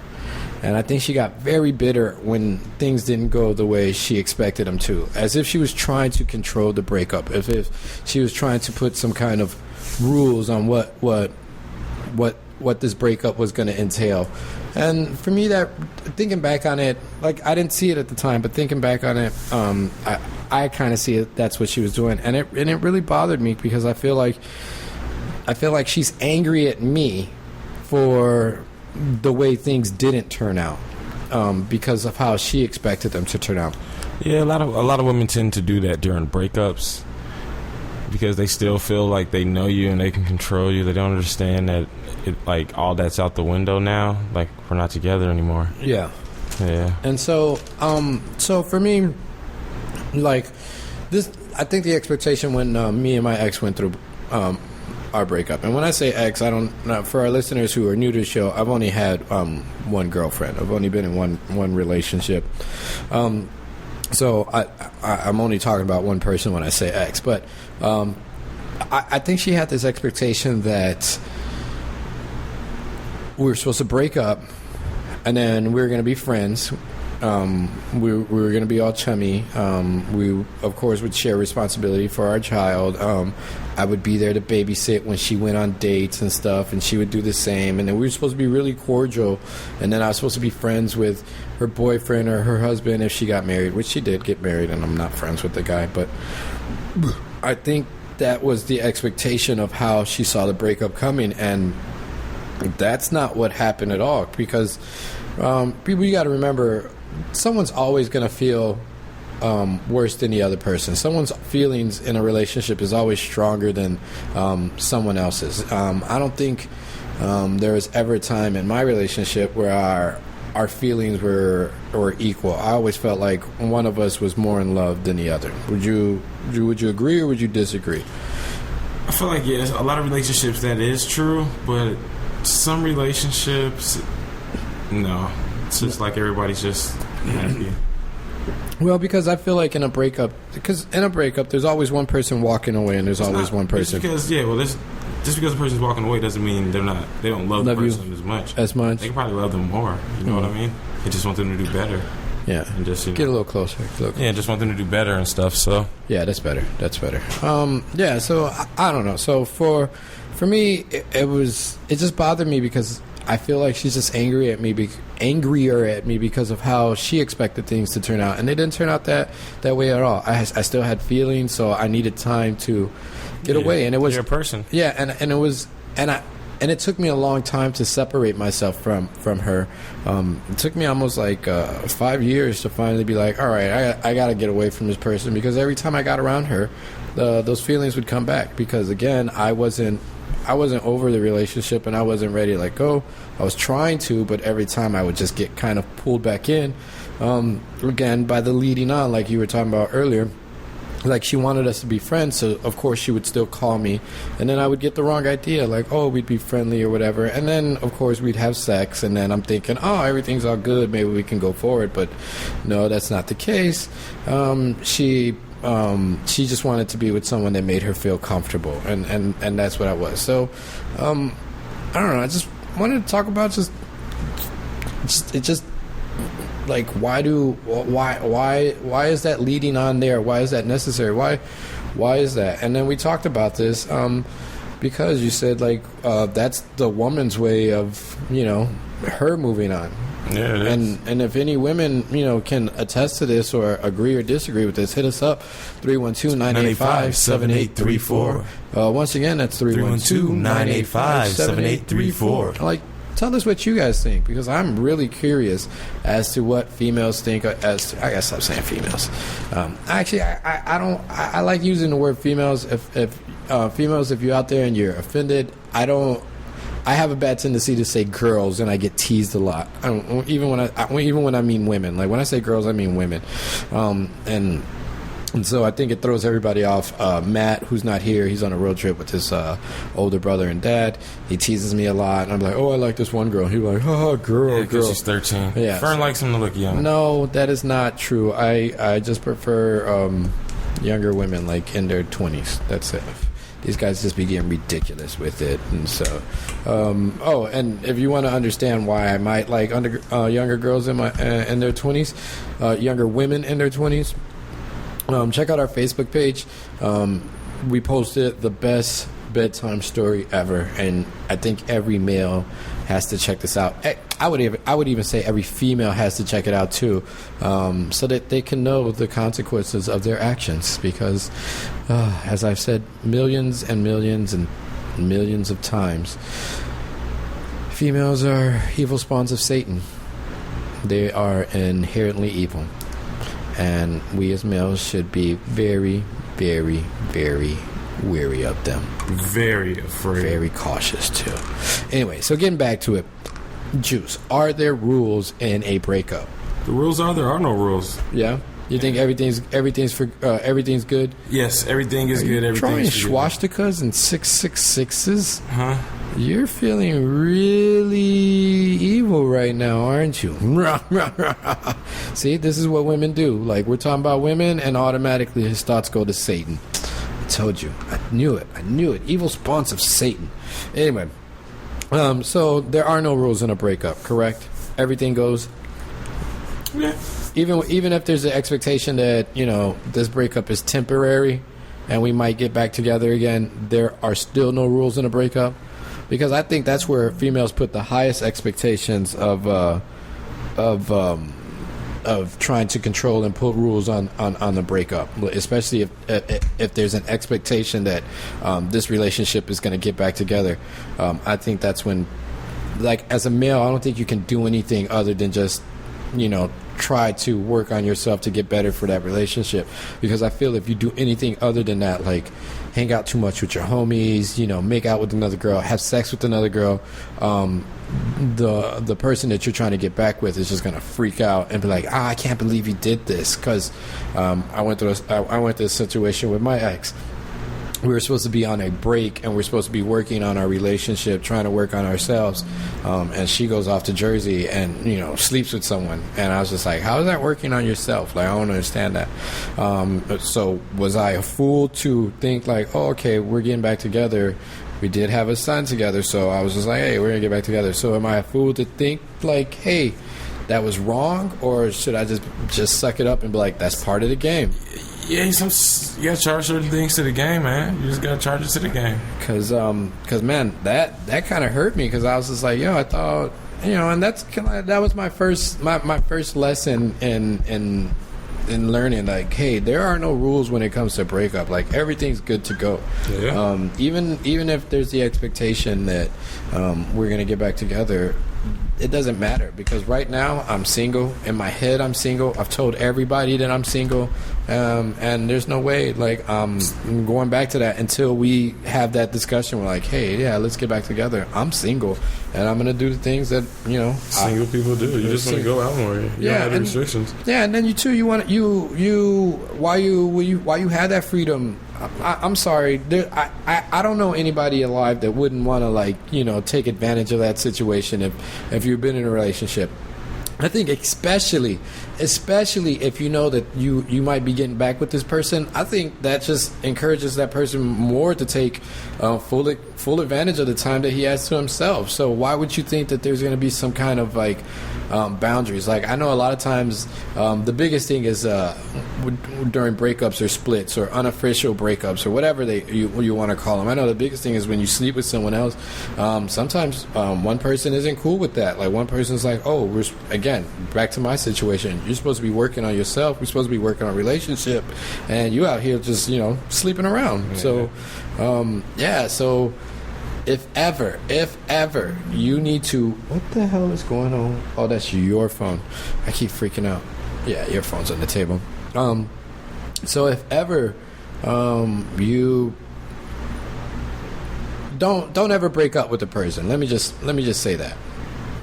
And I think she got very bitter when things didn't go the way she expected them to. As if she was trying to control the breakup. As if she was trying to put some kind of rules on what this breakup was going to entail. And for me, that thinking back on it, like I didn't see it at the time, but thinking back on it, I kind of see it. That's what she was doing, and it really bothered me because I feel like she's angry at me for the way things didn't turn out because of how she expected them to turn out. Yeah, a lot of women tend to do that during breakups because they still feel like they know you and they can control you. They don't understand that like all that's out the window now. Like we're not together anymore. Yeah. And so for me, like this, I think the expectation when me and my ex went through our breakup, and when I say ex, I don't. For our listeners who are new to the show, I've only had one girlfriend. I've only been in one relationship. So I'm only talking about one person when I say ex, but I think she had this expectation that we were supposed to break up, and then we were going to be friends. We were going to be all chummy. We, of course, would share responsibility for our child. I would be there to babysit when she went on dates and stuff, and she would do the same. And then we were supposed to be really cordial. And then I was supposed to be friends with her boyfriend or her husband if she got married, which she did get married, and I'm not friends with the guy. But I think that was the expectation of how she saw the breakup coming, and that's not what happened at all. Because people, you got to remember, someone's always going to feel worse than the other person. Someone's feelings in a relationship is always stronger than someone else's. I don't think there was ever a time in my relationship where our feelings were equal. I always felt like one of us was more in love than the other. Would you agree or would you disagree? I feel like yes, a lot of relationships that is true, but some relationships, no. It's just like everybody's just happy. Well, because I feel like in a breakup, there's always one person walking away, and there's always one person. Just because the person's walking away doesn't mean they don't love the person as much. They can probably love them more. You know what I mean? They just want them to do better. Yeah, and just get a little closer. Yeah, just want them to do better and stuff. So yeah, that's better. Yeah, so I don't know. So for me, it just bothered me because I feel like she's just angrier at me because of how she expected things to turn out, and they didn't turn out that way at all. I still had feelings, so I needed time to get away, and it was you're a person. Yeah, and it was, and And it took me a long time to separate myself from her. It took me almost like 5 years to finally be like, all right, I got to get away from this person, because every time I got around her, those feelings would come back. Because again, I wasn't over the relationship, and I wasn't ready to let go. I was trying to, but every time I would just get kind of pulled back in. Again, by the leading on, like you were talking about earlier. Like, she wanted us to be friends, so of course she would still call me, and then I would get the wrong idea, like, oh, we'd be friendly or whatever, and then of course we'd have sex, and then I'm thinking, oh, everything's all good, maybe we can go forward. But no, that's not the case. She just wanted to be with someone that made her feel comfortable, and that's what I was. So I don't know, I just wanted to talk about like, why is that leading on there? Why is that necessary? Why is that? And then we talked about this because you said, like, that's the woman's way of, her moving on. Yeah, it is. And if any women, can attest to this or agree or disagree with this, hit us up, 312-985-7834. Once again, that's 312-985-7834. Like, tell us what you guys think, because I'm really curious as to what females think. I gotta stop saying females. Actually, I like using the word females. If females, if you're out there and you're offended, I have a bad tendency to say girls, and I get teased a lot. Even when I mean women. Like, when I say girls, I mean women. And so I think it throws everybody off. Matt, who's not here, he's on a road trip with his older brother and dad. He teases me a lot, and I'm like, oh, I like this one girl. He's like, oh, girl. She's 13. Yeah. Fern likes him to look young. No, that is not true. I just prefer younger women, like in their 20s. That's it. These guys just be getting ridiculous with it. And so, and if you want to understand why I might like younger girls in their 20s, younger women in their 20s, check out our Facebook page. We posted the best bedtime story ever, and I think every male has to check this out. I would even say every female has to check it out too, so that they can know the consequences of their actions. Because, as I've said millions and millions and millions of times, females are evil spawns of Satan. They are inherently evil. And we as males should be very, very, very wary of them. Very afraid. Very cautious, too. Anyway, so getting back to it. Juice, are there rules in a breakup? The rules are, there are no rules. Yeah? You think everything's good? Yes, everything is good. Everything's trying swastikas and 666s? Huh? You're feeling really evil right now, aren't you? See, this is what women do. Like, we're talking about women, and automatically his thoughts go to Satan. I told you. I knew it. Evil spawns of Satan. Anyway, so there are no rules in a breakup, correct? Everything goes? Yeah. Even if there's an expectation that, this breakup is temporary and we might get back together again, there are still no rules in a breakup? Because I think that's where females put the highest expectations of trying to control and put rules on the breakup, especially if there's an expectation that this relationship is going to get back together. I think that's when, like, as a male, I don't think you can do anything other than just, try to work on yourself to get better for that relationship. Because I feel if you do anything other than that, like hang out too much with your homies, make out with another girl, have sex with another girl, the person that you're trying to get back with is just gonna freak out and be like, I can't believe you did this. Because I went through a situation with my ex. We were supposed to be on a break, and we're supposed to be working on our relationship, trying to work on ourselves, and she goes off to Jersey and sleeps with someone. And I was just like, how is that working on yourself? Like, I don't understand that. So was I a fool to think like, oh, okay, we're getting back together? We did have a son together, so I was just like, hey, we're gonna get back together. So am I a fool to think like, hey, that was wrong? Or should I just suck it up and be like, that's part of the game? Yeah, you gotta charge certain things to the game, man. You just gotta charge it to the game. Cause man, that kind of hurt me. Cause I was just like, I thought, and that was my first lesson in and learning, like, hey, there are no rules when it comes to breakup. Like, everything's good to go. Yeah. Even if there's the expectation that we're gonna get back together, it doesn't matter, because right now I'm single. In my head, I'm single. I've told everybody that I'm single, and there's no way, like, I'm going back to that until we have that discussion. We're like, hey, yeah, let's get back together. I'm single, and I'm gonna do the things that single people do. You just want to go out more. You don't have any restrictions. Yeah, and then you want while you have that freedom. I'm sorry. I don't know anybody alive that wouldn't want to, like, take advantage of that situation if you've been in a relationship. I think especially if you know that you might be getting back with this person, I think that just encourages that person more to take full advantage of the time that he has to himself. So why would you think that there's going to be some kind of, like, boundaries? Like, I know a lot of times the biggest thing is during breakups or splits or unofficial breakups or whatever you want to call them. I know the biggest thing is when you sleep with someone else. Sometimes one person isn't cool with that. Like, one person's like, oh, again, back to my situation. You're supposed to be working on yourself. We're supposed to be working on a relationship, and you out here just sleeping around. So so if ever you need to, what the hell is going on? Oh, that's your phone. I keep freaking out. Yeah, your phone's on the table. So if ever you don't ever break up with the person. Let me just say that.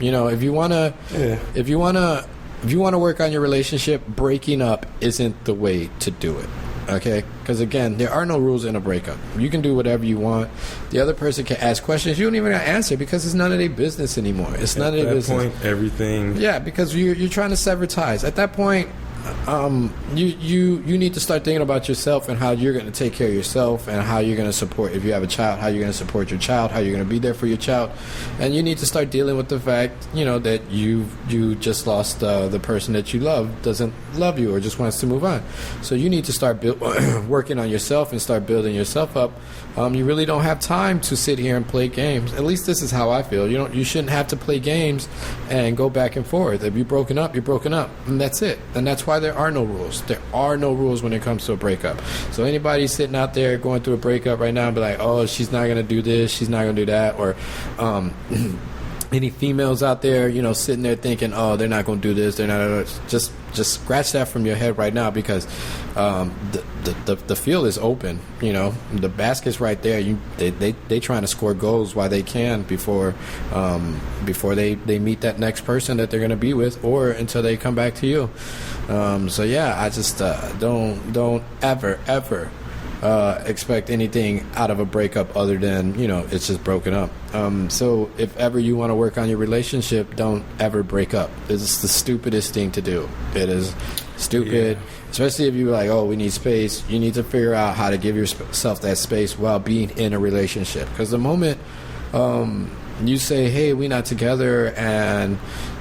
If you wanna work on your relationship, breaking up isn't the way to do it. Okay? Because again, there are no rules in a breakup. You can do whatever you want. The other person can ask questions. You don't even got to answer, because it's none of their business anymore. It's none of their business. At that point, everything. Yeah, because you're trying to sever ties. At that point, you need to start thinking about yourself and how you're going to take care of yourself, and how you're going to support, if you have a child, how you're going to support your child, how you're going to be there for your child. And you need to start dealing with the fact, that you just lost the person that you love doesn't love you or just wants to move on. So you need to start working on yourself and start building yourself up. You really don't have time to sit here and play games. At least this is how I feel. You shouldn't have to play games and go back and forth. If you're broken up, you're broken up, and that's it. And that's why there are no rules. There are no rules when it comes to a breakup. So anybody sitting out there going through a breakup right now and be like, oh, she's not going to do this, she's not going to do that, or any females out there, sitting there thinking, oh, they're not going to do this, they're not, just scratch that from your head right now, because the field is open. The basket's right there. They trying to score goals while they can before they meet that next person that they're going to be with, or until they come back to you. So yeah, I just don't ever expect anything out of a breakup other than it's just broken up. So if ever you want to work on your relationship, don't ever break up. It's the stupidest thing to do. It is stupid. Yeah. Especially if you're like, oh, we need space. You need to figure out how to give yourself that space while being in a relationship. Because the moment you say, hey, we're not together, and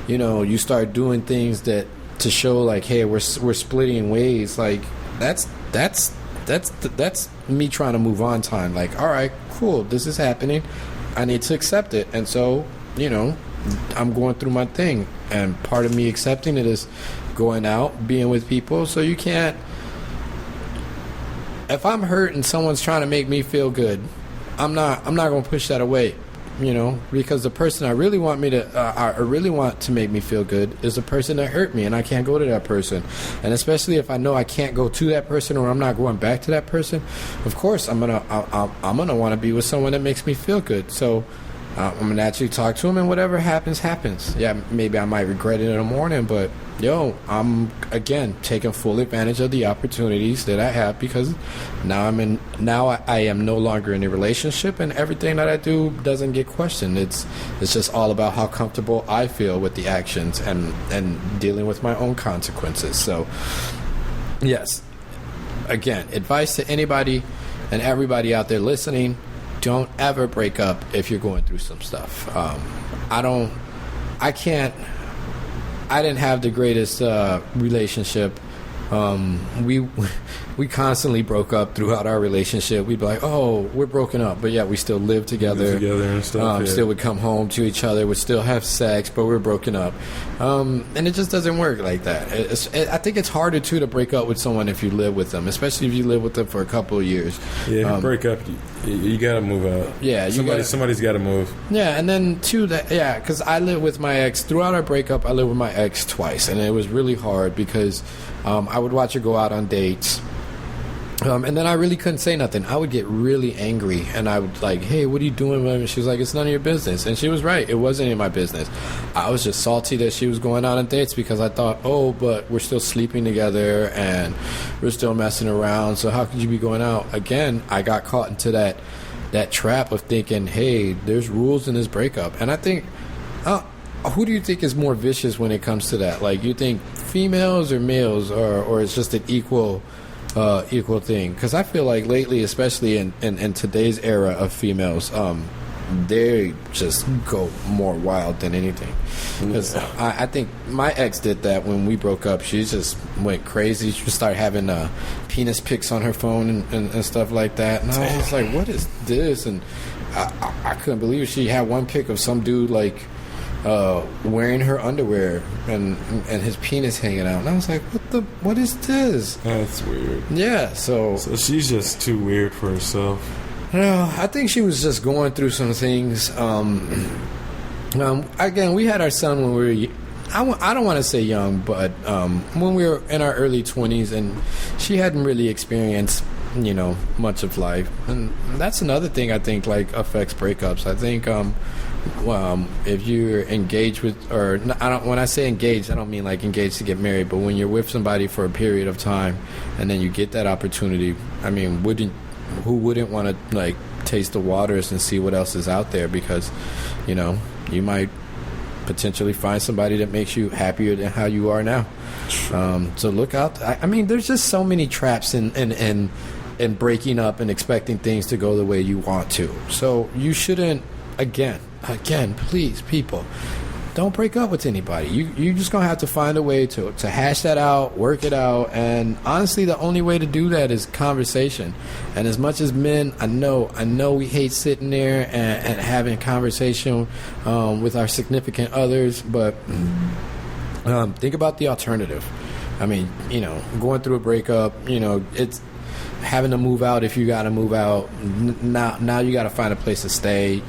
you start doing things that to show like, hey, we're splitting ways, like that's me trying to move on time. Like, all right, cool, this is happening, I need to accept it. And so I'm going through my thing, and part of me accepting it is going out, being with people. So you can't, if I'm hurt and someone's trying to make me feel good, I'm not going to push that away, because the person I really want to make me feel good is the person that hurt me, and I can't go to that person. And especially if I know I can't go to that person, or I'm not going back to that person, of course I'm gonna want to be with someone that makes me feel good. So I'm gonna actually talk to him, and whatever happens. Yeah, maybe I might regret it in the morning, but I'm again taking full advantage of the opportunities that I have, because now I am no longer in a relationship, and everything that I do doesn't get questioned. It's just all about how comfortable I feel with the actions and dealing with my own consequences. So yes, again, advice to anybody and everybody out there listening: don't ever break up if you're going through some stuff. I didn't have the greatest relationship we constantly broke up throughout our relationship. We'd be like, oh, we're broken up, but yeah, we still live together. And stuff. Yeah. Still would come home to each other, would still have sex, but we're broken up. And it just doesn't work like that. I think it's harder too to break up with someone if you live with them, especially if you live with them for a couple of years. Yeah, if you break up, you gotta move out. Yeah, somebody's gotta move. Yeah, and then too because I lived with my ex throughout our breakup. I lived with my ex twice, and it was really hard because I would watch her go out on dates. And then I really couldn't say nothing. I would get really angry, and I would like, hey, what are you doing? And she was like, it's none of your business. And she was right. It wasn't any of my business. I was just salty that she was going out on dates because I thought, oh, but we're still sleeping together and we're still messing around. So how could you be going out? Again, I got caught into that trap of thinking, hey, there's rules in this breakup. And I think, who do you think is more vicious when it comes to that? Like, you think females or males, or it's just an equal thing? Because I feel like lately, especially in today's era of females, they just go more wild than anything. Because I think my ex did that when we broke up. She just went crazy. She started having penis pics on her phone and stuff like that. And I was like, what is this? And I couldn't believe it. She had one pic of some dude like wearing her underwear and his penis hanging out, and I was like, what is this? That's weird. Yeah, so she's just too weird for herself. No, I think she was just going through some things. Again, we had our son when we were, I don't want to say young, but when we were in our early 20s, and she hadn't really experienced much of life, and that's another thing I think like affects breakups. I think if you're engaged with, or when I say engaged, I don't mean like engaged to get married, but when you're with somebody for a period of time and then you get that opportunity, I mean, who wouldn't want to like taste the waters and see what else is out there? Because you might potentially find somebody that makes you happier than how you are now. So look out. I mean, there's just so many traps in breaking up and expecting things to go the way you want to. So you shouldn't, again, please, people, don't break up with anybody. You're just going to have to find a way to hash that out, work it out. And honestly, the only way to do that is conversation. And as much as men, I know we hate sitting there and having conversation with our significant others, but think about the alternative. I mean, going through a breakup, it's having to move out if you got to move out. Now you got to find a place to stay.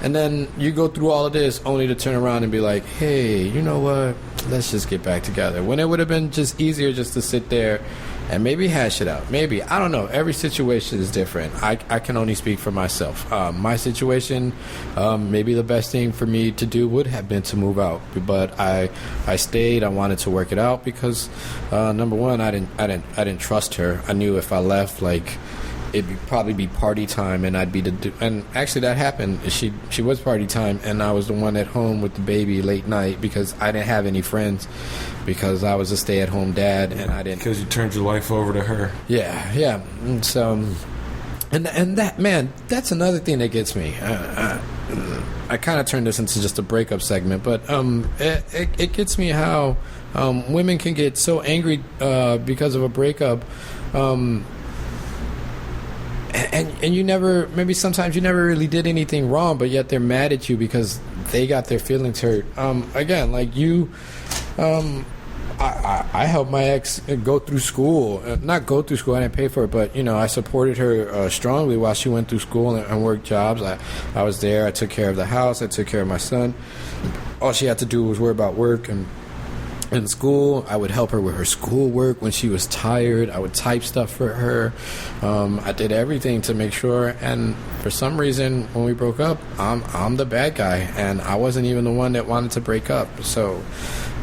And then you go through all of this only to turn around and be like, hey, you know what? Let's just get back together. When it would have been just easier just to sit there and maybe hash it out. Maybe. I don't know. Every situation is different. I can only speak for myself. My situation, maybe the best thing for me to do would have been to move out. But I stayed. I wanted to work it out because, number one, I didn't trust her. I knew if I left, like, it'd probably be party time, and I'd be and actually that happened. She was party time, and I was the one at home with the baby late night because I didn't have any friends because I was a stay-at-home dad, and I didn't. Because you turned your life over to her. Yeah. And so, and that, man, that's another thing that gets me. I kind of turned this into just a breakup segment, but it gets me how women can get so angry because of a breakup. And you never, maybe sometimes you never really did anything wrong, but yet they're mad at you because they got their feelings hurt. Again, like you, I helped my ex go through school. Not go through school, I didn't pay for it, but I supported her strongly while she went through school and worked jobs. I was there. I took care of the house. I took care of my son. All she had to do was worry about work and in school. I would help her with her schoolwork when she was tired. I would type stuff for her. I did everything to make sure. And for some reason, when we broke up, I'm the bad guy, and I wasn't even the one that wanted to break up. So,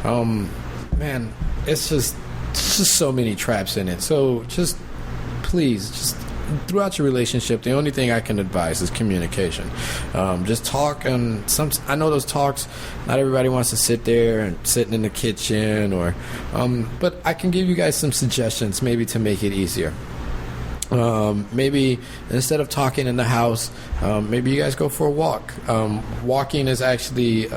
man, it's just so many traps in it. So please, throughout your relationship, the only thing I can advise is communication. Just talk, and I know those talks, not everybody wants to sit there and sitting in the kitchen, but I can give you guys some suggestions maybe to make it easier. Maybe instead of talking in the house, maybe you guys go for a walk. Walking is actually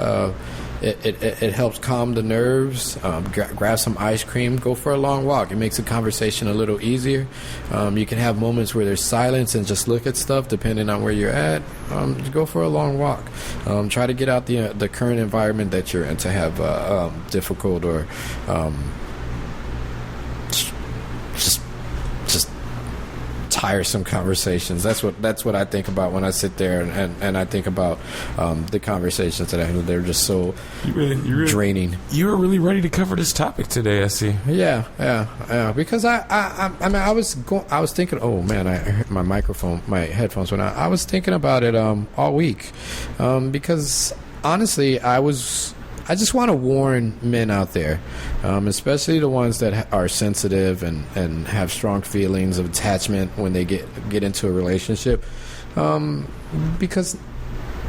it helps calm the nerves. Grab some ice cream, go for a long walk. It makes the conversation a little easier. You can have moments where there's silence and just look at stuff depending on where you're at. Just go for a long walk. Try to get out the current environment that you're in to have difficult or just tiresome conversations. That's what I think about when I sit there and I think about the conversations that I have. They're just so you draining. You were really ready to cover this topic today, I see. Yeah. Because I mean, I was thinking. Oh man, I heard my headphones went out. I was thinking about it all week because honestly, I just want to warn men out there, especially the ones that are sensitive and have strong feelings of attachment when they get into a relationship, because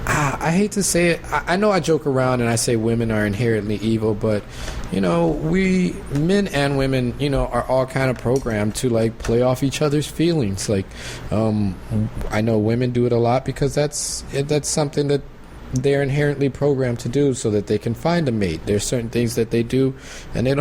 I hate to say it. I know I joke around and I say women are inherently evil, but we men and women are all kind of programmed to like play off each other's feelings. Like I know women do it a lot because that's something that they're inherently programmed to do so that they can find a mate. There's certain things that they do and they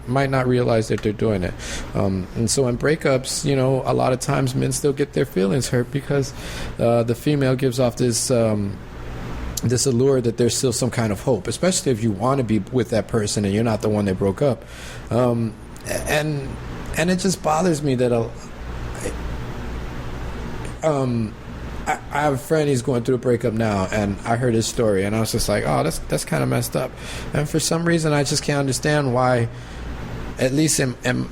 might not realize that they're doing it. And so in breakups, a lot of times men still get their feelings hurt because the female gives off this allure that there's still some kind of hope, especially if you want to be with that person and you're not the one that broke up. And it just bothers me that I have a friend, he's going through a breakup now, and I heard his story, and I was just like, oh, that's kind of messed up. And for some reason, I just can't understand why, at least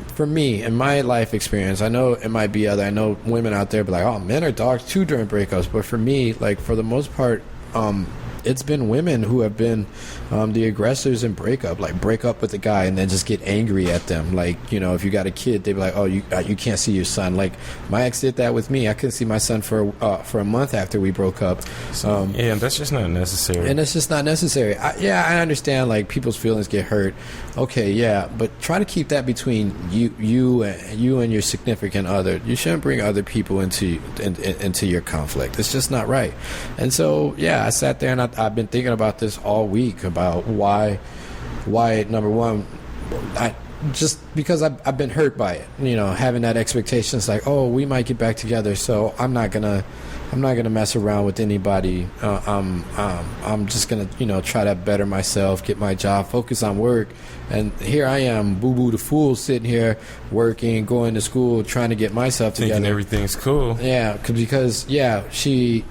for me, in my life experience, I know it might be I know women out there be like, oh, men are dogs too during breakups, but for me, like, for the most part, it's been women who have been the aggressors in breakup, like break up with a guy and then just get angry at them. Like, if you got a kid, they'd be like, oh, you can't see your son. Like, my ex did that with me. I couldn't see my son for a month after we broke up. Yeah, that's just not necessary. And it's just not necessary. I understand, like, people's feelings get hurt. Okay, yeah, but try to keep that between you and your significant other. You shouldn't bring other people into your conflict. It's just not right. And so, yeah, I sat there and I've been thinking about this all week about why number one, because I've been hurt by it, having that expectation. It's like, oh, we might get back together, so I'm not gonna mess around with anybody. I'm just gonna try to better myself, get my job, focus on work. And here I am, boo-boo the fool, sitting here working, going to school, trying to get myself together. Thinking everything's cool. Yeah, because she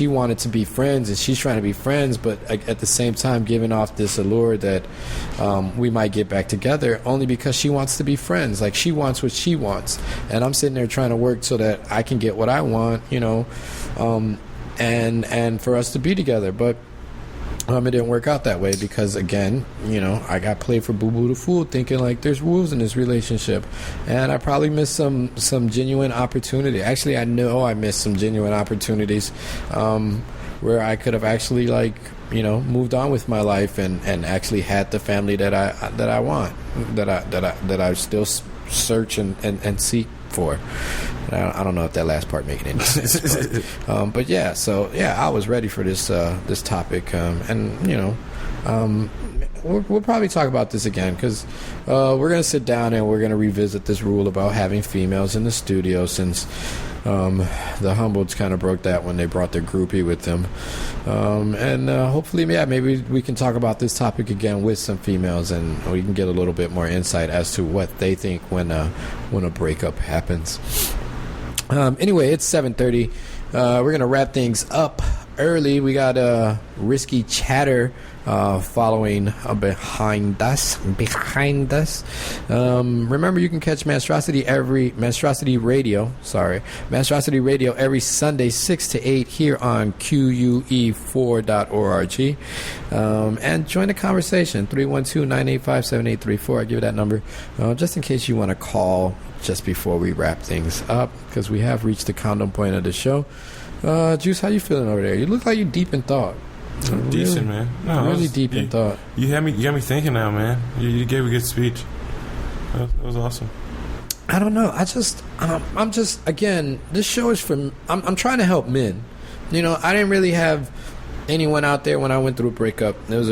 wanted to be friends, and she's trying to be friends, but at the same time giving off this allure that we might get back together only because she wants to be friends. Like, she wants what she wants, and I'm sitting there trying to work so that I can get what I want, and for us to be together. But it didn't work out that way because, again, I got played for boo-boo the fool, thinking like there's rules in this relationship, and I probably missed some genuine opportunity. Actually, I know I missed some genuine opportunities where I could have actually, like, moved on with my life and actually had the family that I want, that I still search and seek for. I don't know if that last part making any sense, but yeah. So yeah, I was ready for this topic, and we'll probably talk about this again because we're gonna sit down and we're gonna revisit this rule about having females in the studio, since the Humboldts kind of broke that when they brought their groupie with them, and hopefully, maybe we can talk about this topic again with some females, and we can get a little bit more insight as to what they think when a breakup happens. Anyway, it's 7:30. We're gonna wrap things up early. We got Risky Chatter following behind us. Remember, you can catch Monstrosity Radio every Sunday 6 to 8 here on QUE4.org, and join the conversation. 312-985-7834. I give you that number just in case you want to call just before we wrap things up, because we have reached the condom point of the show. Juice, how you feeling over there? You look like you're deep in thought. I'm decent, man. No, really deep in thought. You got me thinking now, man. You gave a good speech. That was awesome. I don't know. I'm just again. This show is for. I'm trying to help men. I didn't really have anyone out there when I went through a breakup. There was